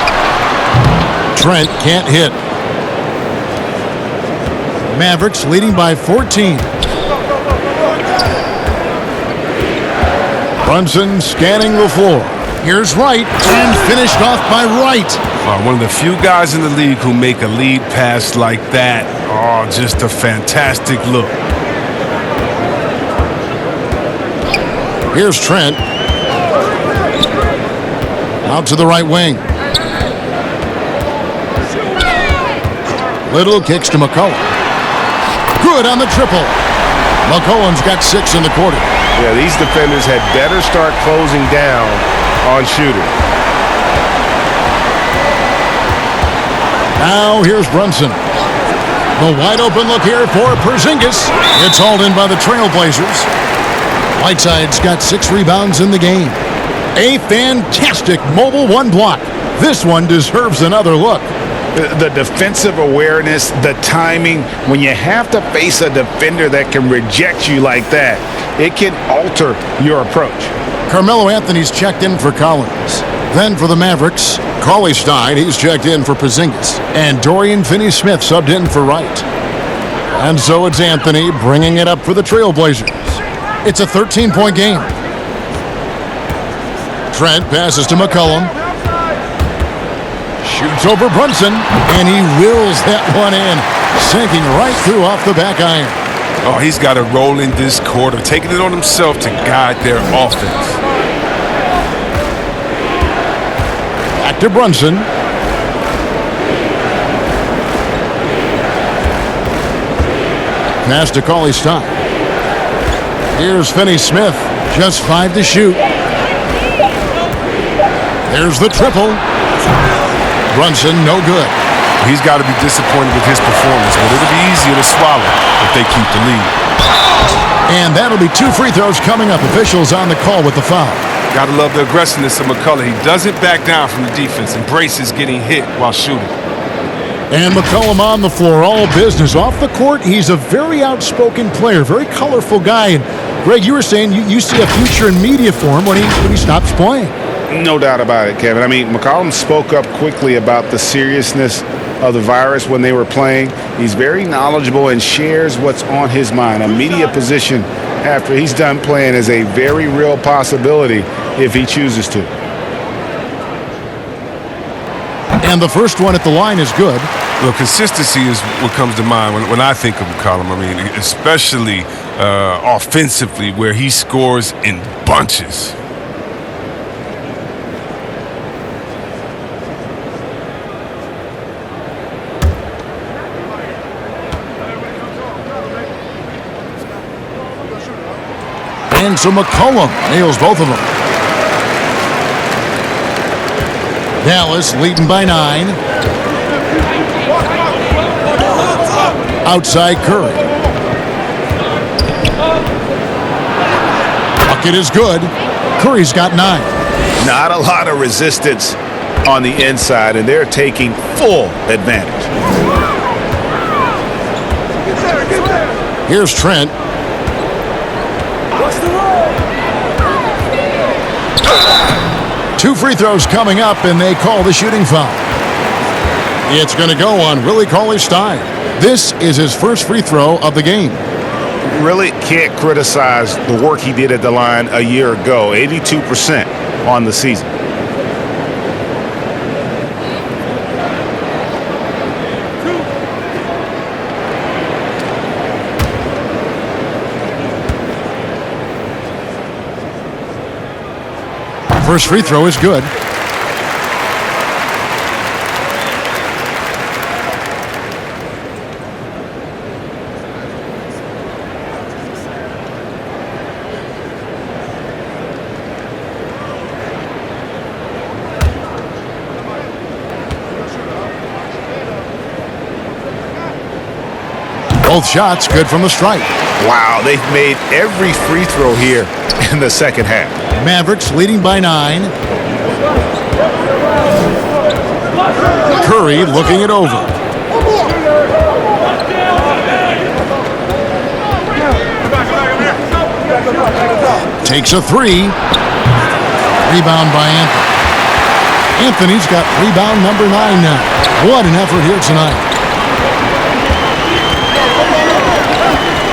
Trent can't hit. Mavericks leading by 14. Brunson scanning the floor. Here's Wright, and finished off by Wright. One of the few guys in the league who make a lead pass like that. Oh, just a fantastic look. Here's Trent. Out to the right wing. Little kicks to McCollum. Good on the triple. McCollum's got 6 in the quarter. Yeah, these defenders had better start closing down on shooters. Now here's Brunson. The wide open look here for Porzingis. It's hauled in by the Trailblazers. Whiteside's got 6 rebounds in the game. A fantastic mobile 1 block. This one deserves another look. The defensive awareness, the timing, when you have to face a defender that can reject you like that, it can alter your approach. Carmelo Anthony's checked in for Collins. Then for the Mavericks, Cauley-Stein, he's checked in for Porzingis. And Dorian Finney-Smith subbed in for Wright. And so it's Anthony bringing it up for the Trailblazers. It's a 13-point game. Trent passes to McCollum. Shoots over Brunson, and he wills that one in, sinking right through off the back iron. Oh, he's got to roll in this quarter, taking it on himself to guide their offense. Back to Brunson. Pass to Cauley-Stein. Here's Finney-Smith, just 5 to shoot. There's the triple. Brunson, no good. He's got to be disappointed with his performance, but it'll be easier to swallow if they keep the lead. And that'll be 2 free throws coming up. Officials on the call with the foul. Got to love the aggressiveness of McCullough. He doesn't back down from the defense, embraces getting hit while shooting. And McCollum on the floor, all business. Off the court, he's a very outspoken player, very colorful guy. And Greg, you were saying you see a future in media for him when he stops playing. No doubt about it, Kevin. I mean, McCollum spoke up quickly about the seriousness of the virus when they were playing. He's very knowledgeable and shares what's on his mind. A media position after he's done playing is a very real possibility if he chooses to. And the first one at the line is good. Well, consistency is what comes to mind when I think of McCollum. I mean, especially offensively, where he scores in bunches. And so McCollum nails both of them. Dallas leading by 9. Outside Curry. Bucket is good. Curry's got 9. Not a lot of resistance on the inside, and they're taking full advantage. Here's Trent. Two free throws coming up, and they call the shooting foul. It's going to go on Willie Cauley-Stein. This is his first free throw of the game. Really can't criticize the work he did at the line a year ago. 82% on the season. First free throw is good. Both shots good from the stripe. Wow, they've made every free throw here in the second half. Mavericks leading by 9. Curry looking it over. Takes a 3. Rebound by Anthony. Anthony's got rebound number 9 now. What an effort here tonight.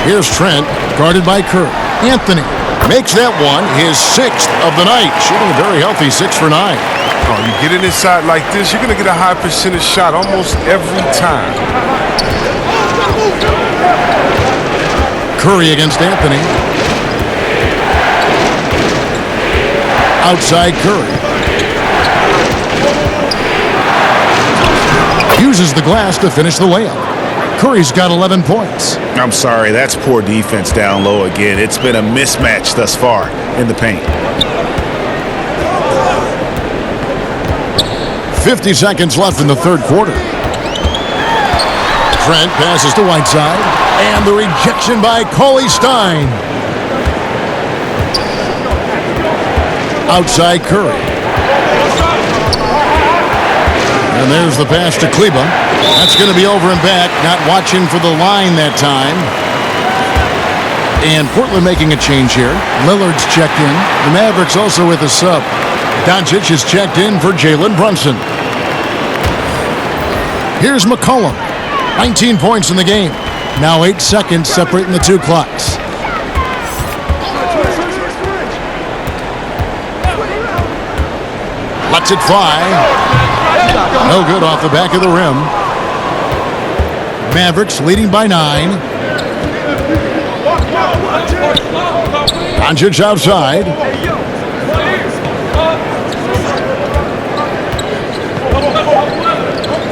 Here's Trent, guarded by Curry. Anthony Makes that one his 6th of the night, shooting a very healthy 6 for 9. Oh, you get it inside like this, you're going to get a high percentage shot almost every time. Curry against Anthony. Outside Curry. Uses the glass to finish the layup. Curry's got 11 points. I'm sorry, that's poor defense down low again. It's been a mismatch thus far in the paint. 50 seconds left in the third quarter. Trent passes to Whiteside, and the rejection by Cauley Stein. Outside Curry. And there's the pass to Kleba. That's going to be over and back. Not watching for the line that time. And Portland making a change here. Lillard's checked in. The Mavericks also with a sub. Doncic is checked in for Jalen Brunson. Here's McCollum. 19 points in the game. Now 8 seconds separating the two clocks. Lets it fly. No good off the back of the rim. Mavericks leading by 9. Doncic outside.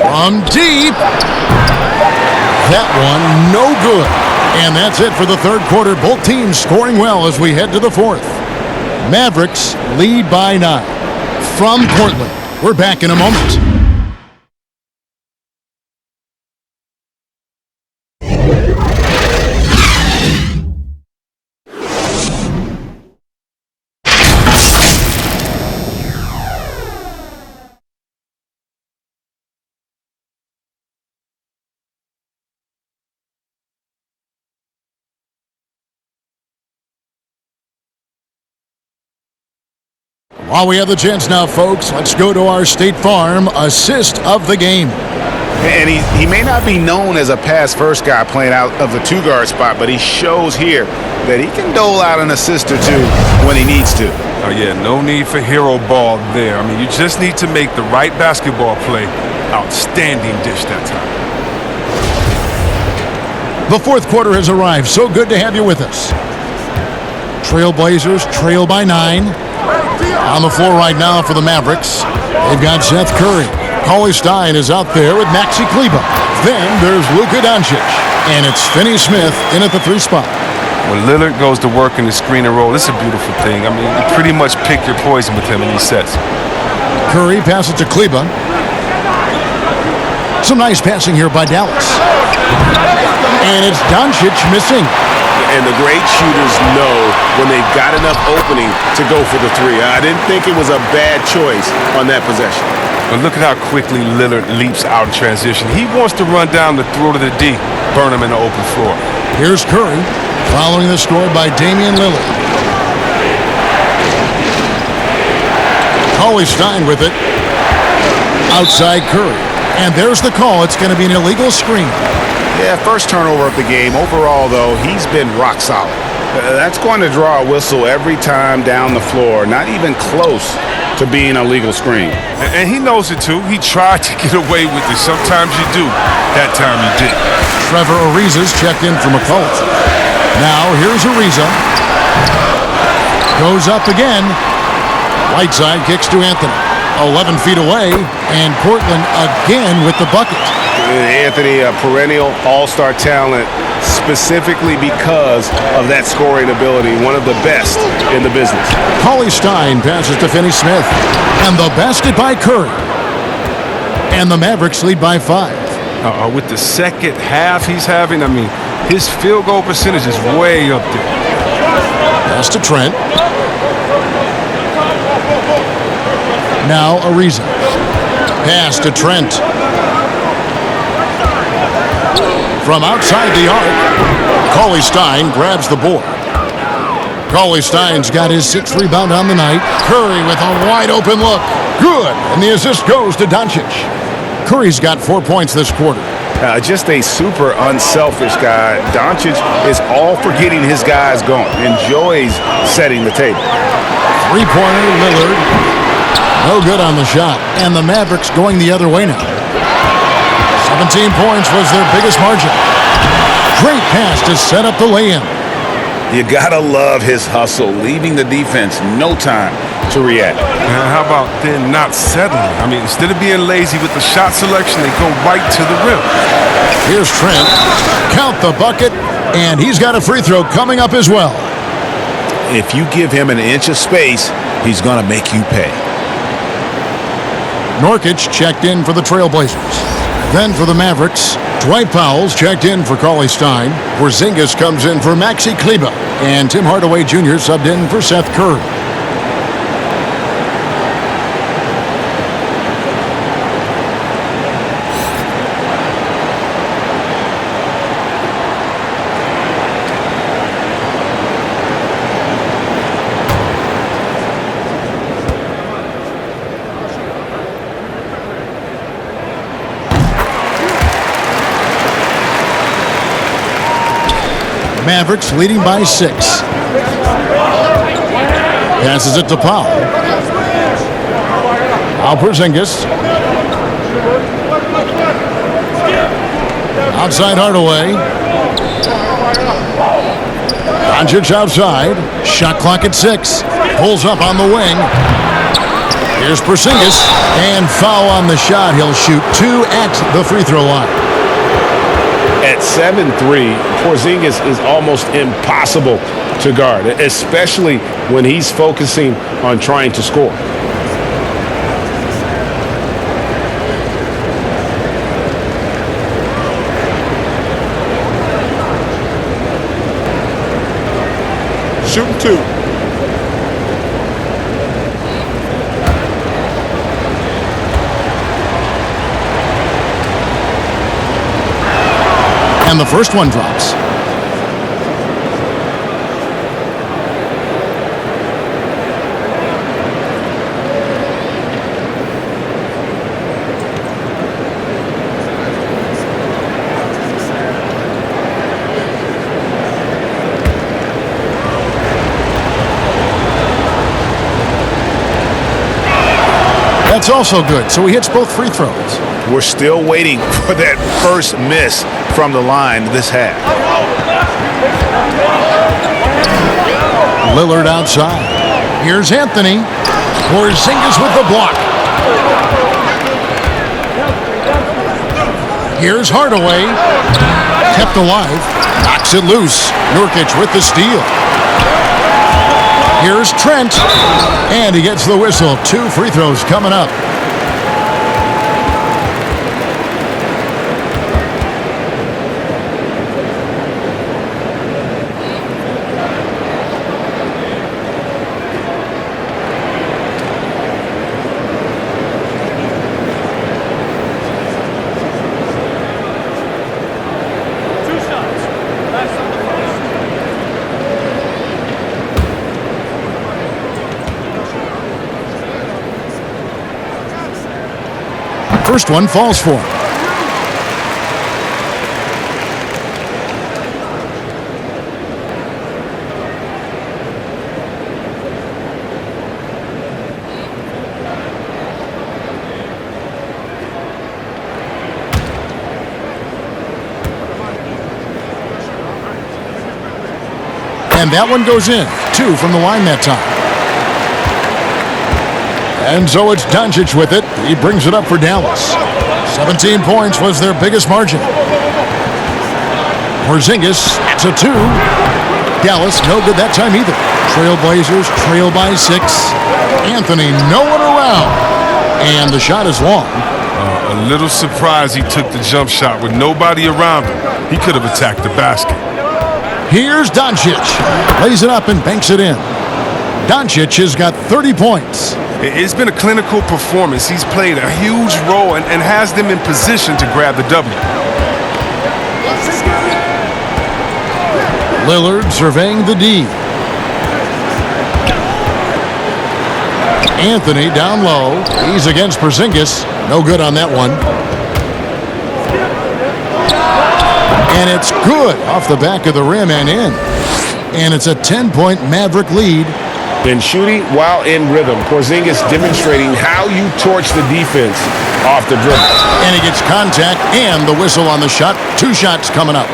From deep. That one no good. And that's it for the third quarter. Both teams scoring well as we head to the fourth. Mavericks lead by 9. From Portland, we're back in a moment. While we have the chance now, folks, let's go to our State Farm assist of the game. And he may not be known as a pass-first guy playing out of the two-guard spot, but he shows here that he can dole out an assist or two when he needs to. Oh, yeah, no need for hero ball there. I mean, you just need to make the right basketball play. Outstanding dish that time. The fourth quarter has arrived. So good to have you with us. Trailblazers trail by 9. On the floor right now for the Mavericks, they've got Seth Curry. Cauley Stein is out there with Maxi Kleba. Then there's Luka Doncic. And it's Finney Smith in at the 3 spot. When Lillard goes to work in the screen and roll, it's a beautiful thing. I mean, you pretty much pick your poison with him in these sets. Curry passes to Kleba. Some nice passing here by Dallas. And it's Doncic missing. And the great shooters know when they've got enough opening to go for the 3. I didn't think it was a bad choice on that possession. But look at how quickly Lillard leaps out in transition. He wants to run down the throat of the D, burn him in the open floor. Here's Curry, following the score by Damian Lillard. Cauley Stein with it. Outside Curry. And there's the call. It's going to be an illegal screen. Yeah, first turnover of the game. Overall, though, he's been rock solid. That's going to draw a whistle every time down the floor. Not even close to being a legal screen. And he knows it, too. He tried to get away with it. Sometimes you do. That time you did. Trevor Ariza's checked in for McCullough. Now, here's Ariza. Goes up again. Whiteside kicks to Anthony. 11 feet away, and Portland again with the bucket. Anthony, a perennial all-star talent, specifically because of that scoring ability, one of the best in the business. Cauley Stein passes to Finney Smith, and the basket by Curry. And the Mavericks lead by 5. With the second half he's having, I mean, his field goal percentage is way up there. Pass to Trent. Now Ariza. Pass to Trent. From outside the arc, Cauley Stein grabs the board. Cauley Stein's got his 6th rebound on the night. Curry with a wide open look. Good. And the assist goes to Doncic. Curry's got 4 points this quarter. Just a super unselfish guy. Doncic is all for getting his guys going. Enjoys setting the table. Three-pointer, Lillard. No good on the shot. And the Mavericks going the other way now. 17 points was their biggest margin. Great pass to set up the lay-in. You gotta love his hustle, leaving the defense no time to react. And how about then not settling? I mean, instead of being lazy with the shot selection, they go right to the rim. Here's Trent. Count the bucket, and he's got a free throw coming up as well. If you give him an inch of space, he's gonna make you pay. Nurkic checked in for the Trailblazers. Then for the Mavericks, Dwight Powell's checked in for Cauley-Stein. Porzingis comes in for Maxi Kleber. And Tim Hardaway Jr. subbed in for Seth Curry. Mavericks leading by 6. Passes it to Powell. Porzingis. Outside Hardaway. Doncic outside. Shot clock at 6. Pulls up on the wing. Here's Porzingis. And foul on the shot. He'll shoot 2 at the free throw line. At 7'3", Porzingis is almost impossible to guard, especially when he's focusing on trying to score. Shooting 2. And the first one drops. That's also good, so he hits both free throws. We're still waiting for that first miss from the line this half. Lillard outside. Here's Anthony. Porzingis with the block. Here's Hardaway. Kept alive. Knocks it loose. Nurkic with the steal. Here's Trent. And he gets the whistle. 2 free throws coming up. First one falls for him. And that one goes in. 2 from the line that time. And so it's Doncic with it. He brings it up for Dallas. 17 points was their biggest margin. Porzingis, that's a 2. Dallas, no good that time either. Trailblazers trail by 6. Anthony, no one around. And the shot is long. A little surprised he took the jump shot with nobody around him. He could have attacked the basket. Here's Doncic. Lays it up and banks it in. Doncic has got 30 points. It's been a clinical performance. He's played a huge role and has them in position to grab the W. Lillard surveying the D. Anthony down low. He's against Porzingis. No good on that one. And it's good off the back of the rim and in. And it's a 10-point Maverick lead. Been shooting while in rhythm. Porzingis demonstrating how you torch the defense off the dribble. And he gets contact and the whistle on the shot. 2 shots coming up.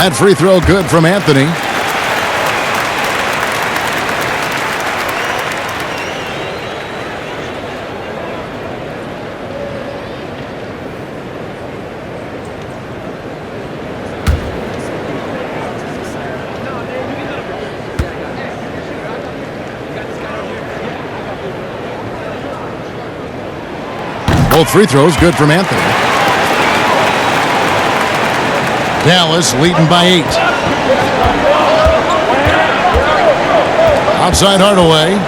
That free throw good from Anthony. Both free throws good from Anthony. Dallas leading by 8. Outside Hardaway.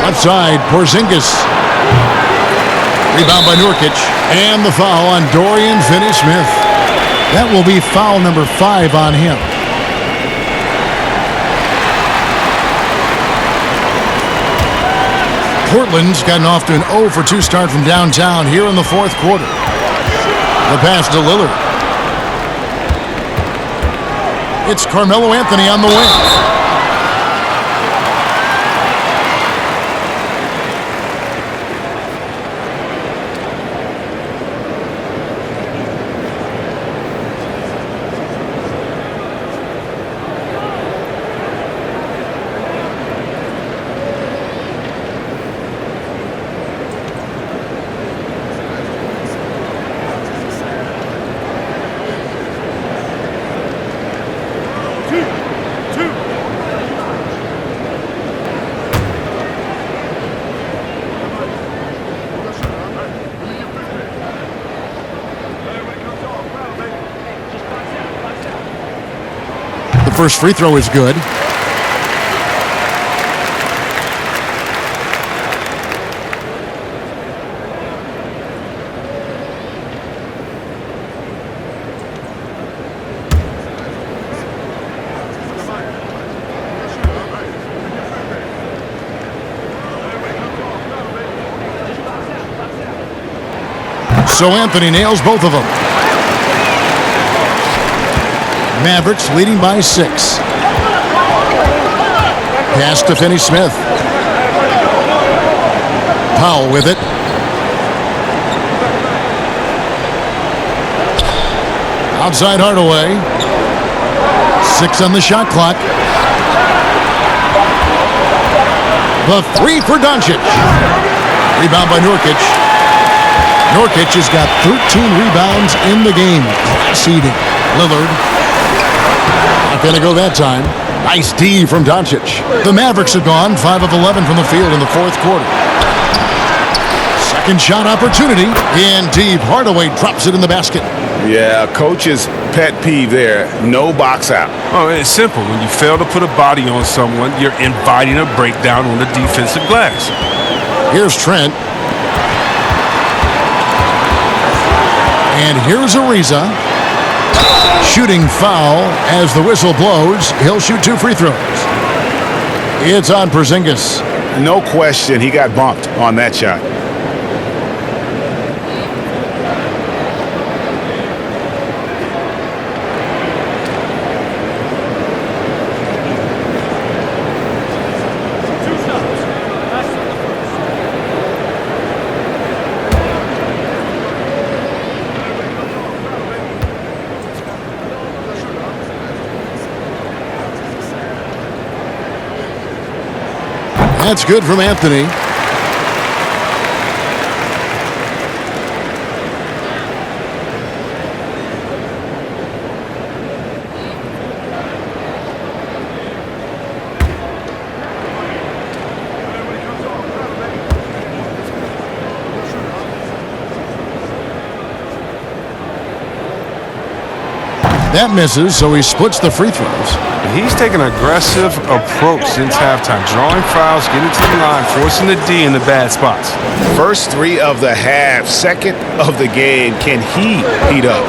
Outside Porzingis. Rebound by Nurkic. And the foul on Dorian Finney-Smith. That will be foul number 5 on him. Portland's gotten off to an 0 for 2 start from downtown here in the 4th quarter. The pass to Lillard. It's Carmelo Anthony on the wing. First free throw is good. So Anthony nails both of them. Mavericks leading by 6. Pass to Finney-Smith. Powell with it. Outside Hardaway. 6 on the shot clock. The 3 for Doncic. Rebound by Nurkic. Nurkic has got 13 rebounds in the game. Class eating. Lillard. Not going to go that time. Nice D from Doncic. The Mavericks have gone 5 of 11 from the field in the 4th quarter. Second shot opportunity. In deep. Hardaway drops it in the basket. Yeah, coach's pet peeve there. No box out. Oh, it's simple. When you fail to put a body on someone, you're inviting a breakdown on the defensive glass. Here's Trent. And here's Ariza. Shooting foul as the whistle blows. He'll shoot 2 free throws. It's on Porzingis. No question, he got bumped on that shot. That's good from Anthony. That misses, so he splits the free throws. He's taken an aggressive approach since halftime, drawing fouls, getting to the line, forcing the D in the bad spots. First 3 of the half, second of the game. Can he heat up?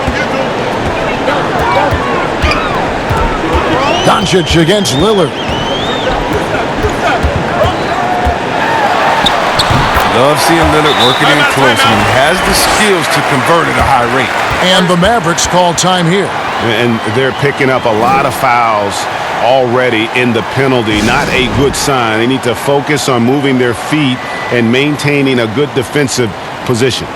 Doncic against Lillard. Love seeing Lillard working in close, and he has the skills to convert at a high rate. And the Mavericks call time here. And they're picking up a lot of fouls already in the penalty. Not a good sign. They need to focus on moving their feet and maintaining a good defensive position.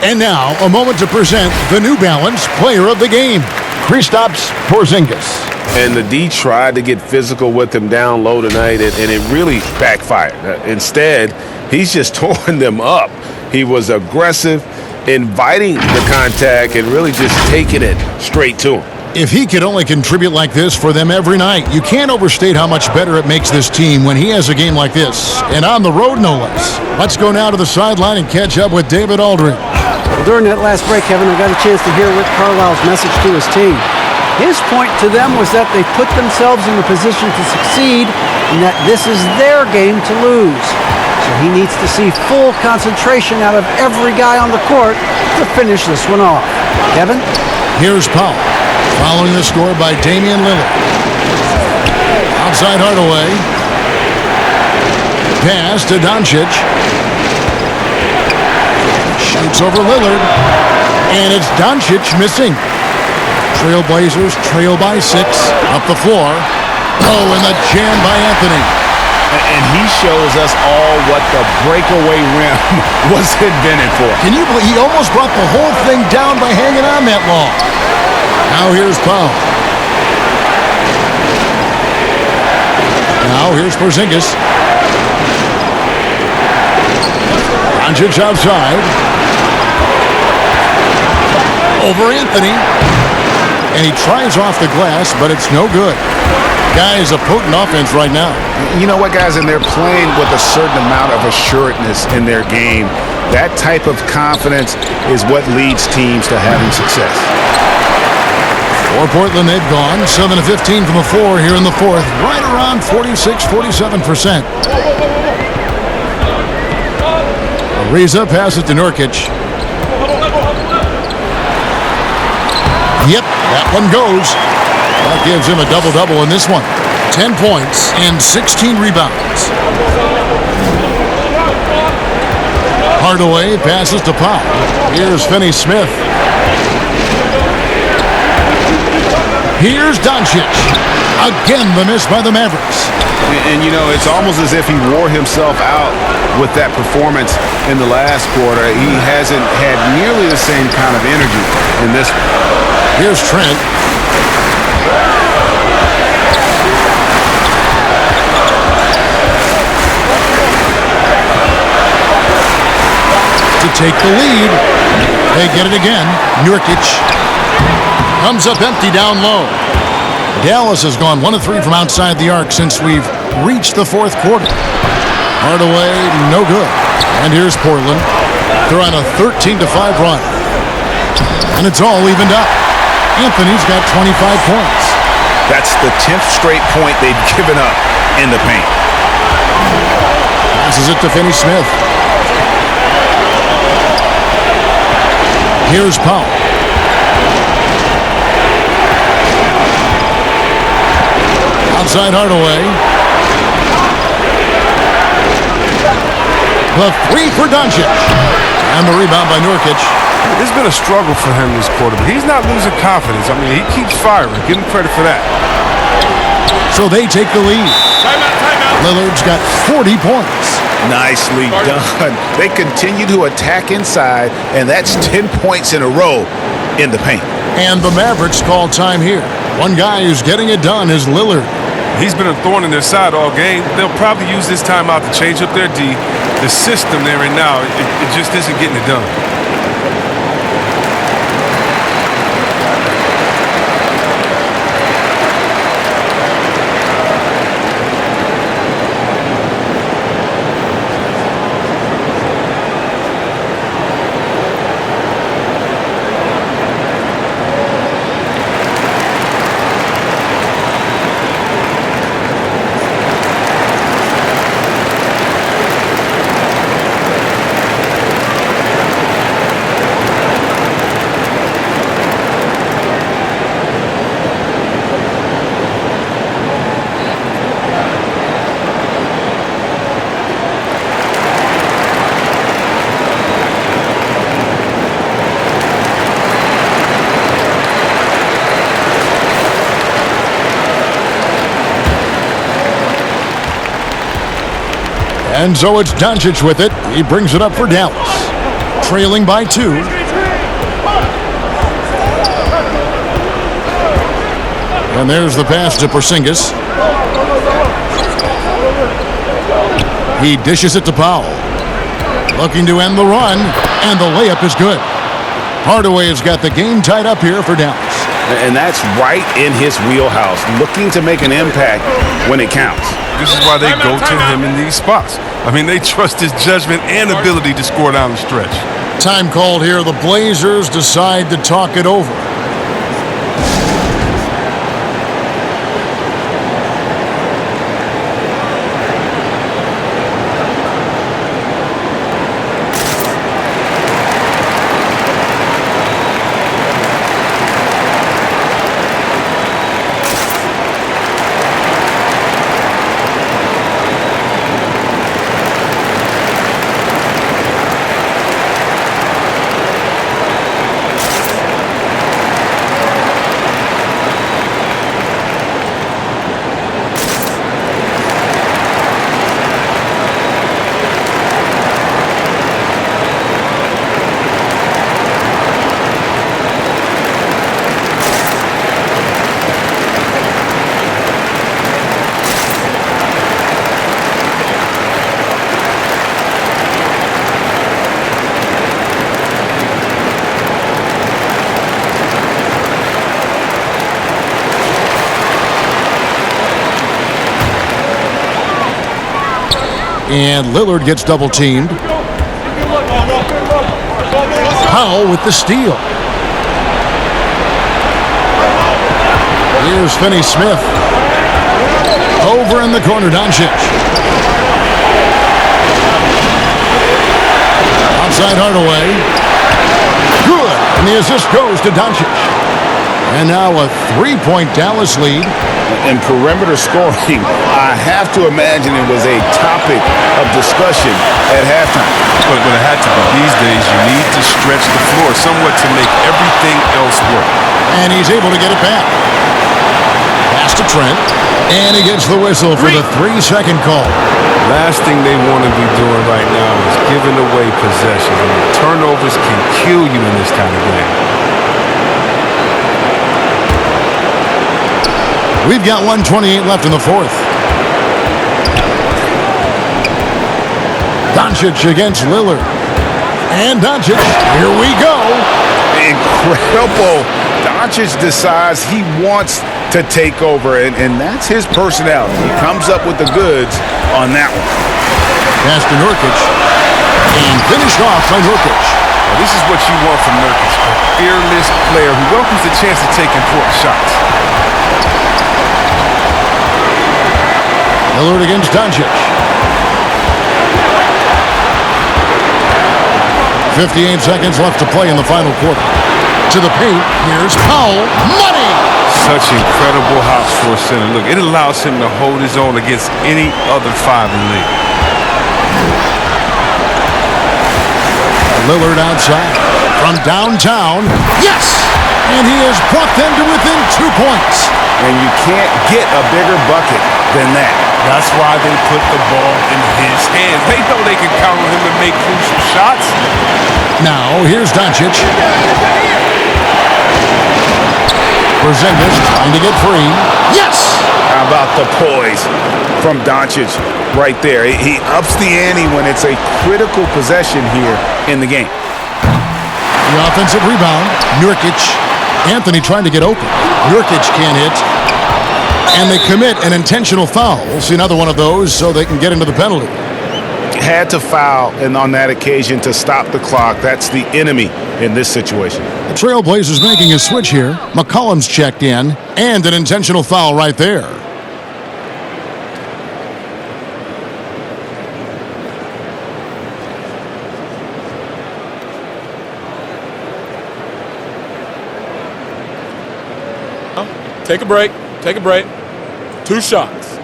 And now, a moment to present the New Balance Player of the Game, Kristaps Porzingis. And the D tried to get physical with him down low tonight, and it really backfired. Instead, he's just tore them up. He was aggressive, inviting the contact, and really just taking it straight to him. If he could only contribute like this for them every night, you can't overstate how much better it makes this team when he has a game like this, and on the road no less. Let's go now to the sideline and catch up with David Aldridge. Well, during that last break, Kevin, I got a chance to hear Rick Carlisle's message to his team. His point to them was that they put themselves in the position to succeed and that this is their game to lose. So he needs to see full concentration out of every guy on the court to finish this one off. Kevin? Here's Powell. Following the score by Damian Lillard. Outside Hardaway. Pass to Doncic. Shoots over Lillard. And it's Doncic missing. Trailblazers trail by 6. Up the floor. Oh, and the jam by Anthony. And he shows us all what the breakaway rim was invented for. Can you believe he almost brought the whole thing down by hanging on that long? Now here's Powell. Now here's Porzingis. Doncic outside. Over Anthony. And he tries off the glass, but it's no good. Guy is a potent offense right now. You know what, guys? And they're playing with a certain amount of assuredness in their game. That type of confidence is what leads teams to having success. For Portland, they've gone 7 of 15 from the floor here in the fourth, right around 46-47%. Ariza passes to Nurkic. Yep, that one goes. That gives him a double-double in this one. 10 points and 16 rebounds. Hardaway passes to Powell. Here's Finney-Smith. Here's Doncic. Again, the miss by the Mavericks. And, you know, it's almost as if he wore himself out with that performance in the last quarter. He hasn't had nearly the same kind of energy in this one. Here's Trent. To take the lead. They get it again. Nurkic comes up empty down low. Dallas has gone 1 of 3 from outside the arc since we've reached the fourth quarter. Hardaway, no good. And here's Portland. They're on a 13-5 run. And it's all evened up. Anthony's got 25 points. That's the 10th straight point they've given up in the paint. Passes it to Finney-Smith. Here's Powell. Outside Hardaway. The three for Doncic. And the rebound by Nurkic. It's been a struggle for him this quarter, but he's not losing confidence. I mean, he keeps firing. Give him credit for that. So they take the lead. Timeout. Lillard's got 40 points. Nicely done. They continue to attack inside, and that's 10 points in a row in the paint. And the Mavericks call time here. One guy who's getting it done is Lillard. He's been a thorn in their side all game. They'll probably use this timeout to change up their D. The system they're in now, it just isn't getting it done. And so it's Doncic with it. He brings it up for Dallas. Trailing by 2. And there's the pass to Porzingis. He dishes it to Powell. Looking to end the run, and the layup is good. Hardaway has got the game tied up here for Dallas. And that's right in his wheelhouse, looking to make an impact when it counts. This is why they go to him in these spots. I mean, they trust his judgment and ability to score down the stretch. Time called here. The Blazers decide to talk it over. And Lillard gets double-teamed. Powell with the steal. Here's Finney-Smith. Over in the corner, Doncic. Outside Hardaway. Good. And the assist goes to Doncic. And now a 3-point Dallas lead. And perimeter scoring, I have to imagine it was a topic of discussion at halftime. But it had to be. These days, you need to stretch the floor somewhat to make everything else work. And he's able to get it back. Pass to Trent. And he gets the whistle for the 3-second call. Last thing they want to be doing right now is giving away possessions. I mean, turnovers can kill you in this kind of game. We've got 1:28 left in the fourth. Doncic against Lillard. And Doncic, here we go. Incredible. Doncic decides he wants to take over, and that's his personality. He comes up with the goods on that one. Pass to Nurkic. And finished off by Nurkic. Well, this is what you want from Nurkic, a fearless player who welcomes the chance to take important shots. Lillard against Doncic. 58 seconds left to play in the final quarter. To the paint, here's Powell. Money! Such incredible hops for a center. Look, it allows him to hold his own against any other 5 in the league. Lillard outside. From downtown. Yes! And he has brought them to within 2 points. And you can't get a bigger bucket than that. That's why they put the ball in his hands. They know they can count on him to make crucial shots. Now, here's Doncic. Porzingis trying to get free. Yes! How about the poise from Doncic right there? He ups the ante when it's a critical possession here in the game. The offensive rebound. Nurkic. Anthony trying to get open. Nurkic can't hit. And they commit an intentional foul. We'll see another one of those so they can get into the penalty. Had to foul and on that occasion to stop the clock. That's the enemy in this situation. The Trailblazers making a switch here. McCollum's checked in. And an intentional foul right there. Take a break. Take a break. 2 shots.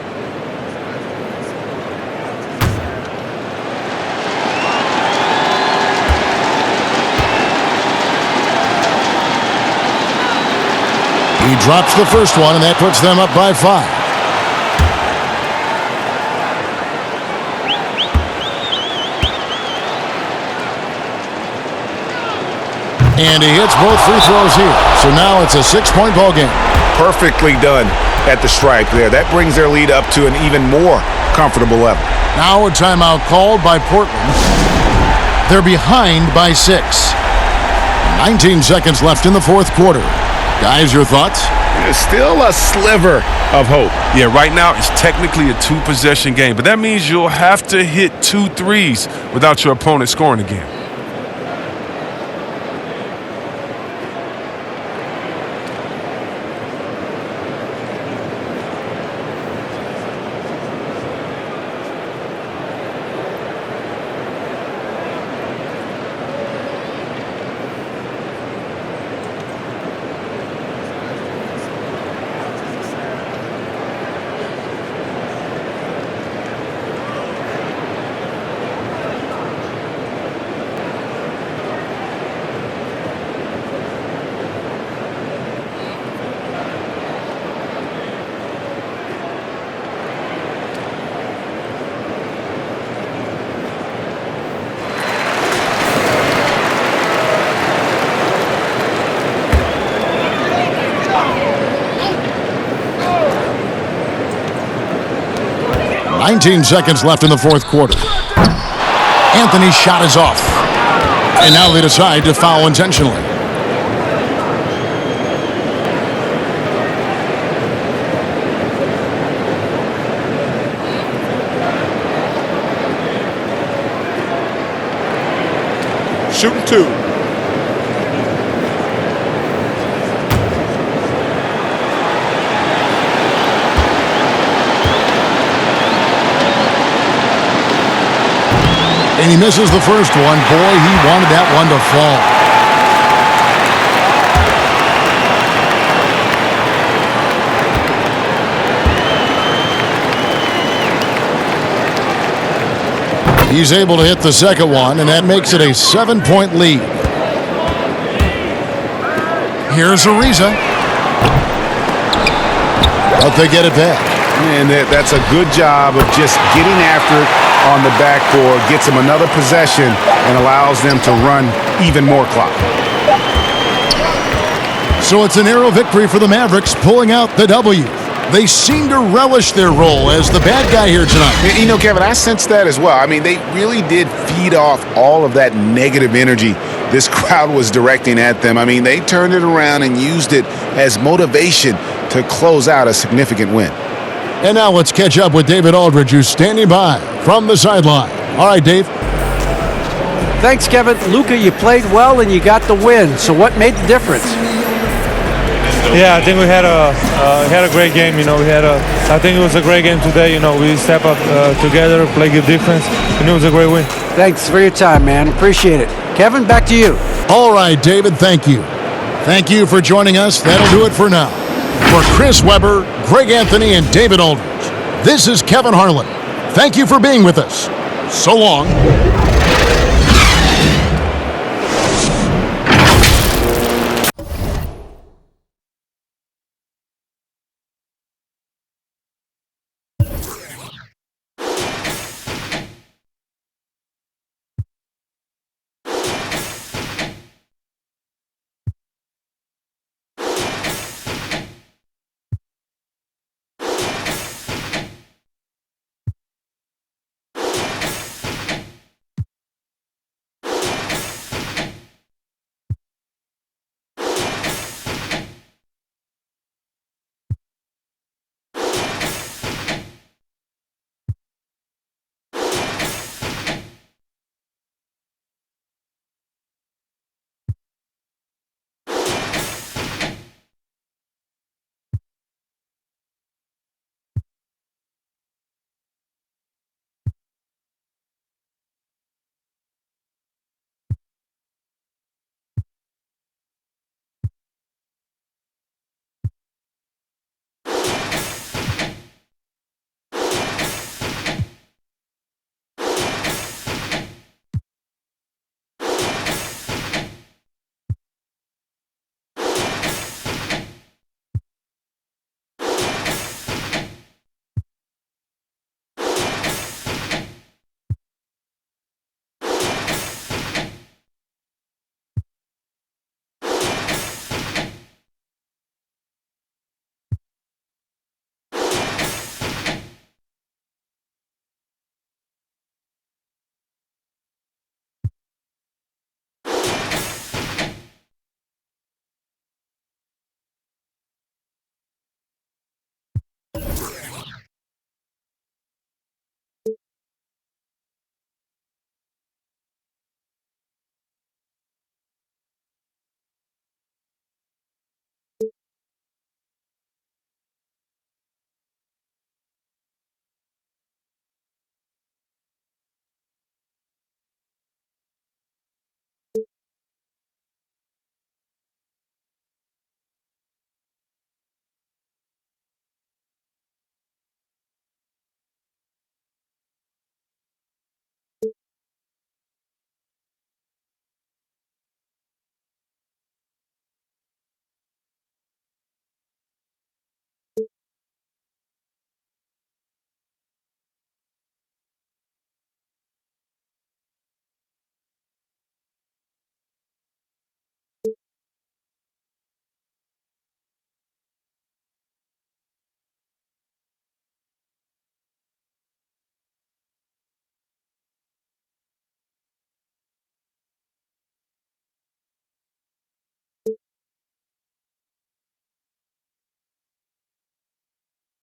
He drops the first one, and that puts them up by 5. And he hits both free throws here. So now it's a 6-point ball game. Perfectly done at the stripe there. That brings their lead up to an even more comfortable level. Now a timeout called by Portland. They're behind by 6. 19 seconds left in the fourth quarter. Guys, your thoughts? There's still a sliver of hope. Yeah, right now it's technically a 2-possession game, but that means you'll have to hit 2 threes without your opponent scoring again. Nineteen seconds left in the fourth quarter. Anthony's shot is off. And now they decide to foul intentionally. Shooting 2. And he misses the first one. Boy, he wanted that one to fall. He's able to hit the second one, and that makes it a 7-point lead. Here's Ariza. But they get it back. And that's a good job of just getting after it on the backboard, gets them another possession, and allows them to run even more clock. So it's a narrow victory for the Mavericks, pulling out the W. They seem to relish their role as the bad guy here tonight. You know, Kevin, I sense that as well. I mean, they really did feed off all of that negative energy this crowd was directing at them. I mean, they turned it around and used it as motivation to close out a significant win. And now let's catch up with David Aldridge, who's standing by from the sideline. All right, Dave. Thanks, Kevin. Luka, you played well and you got the win. So what made the difference? Yeah, I think we had a great game. You know, I think it was a great game today. You know, we step up together, play good defense, and it was a great win. Thanks for your time, man. Appreciate it. Kevin, back to you. All right, David, thank you. Thank you for joining us. That'll do it for now. For Chris Webber, Greg Anthony, and David Aldridge, this is Kevin Harlan. Thank you for being with us. So long.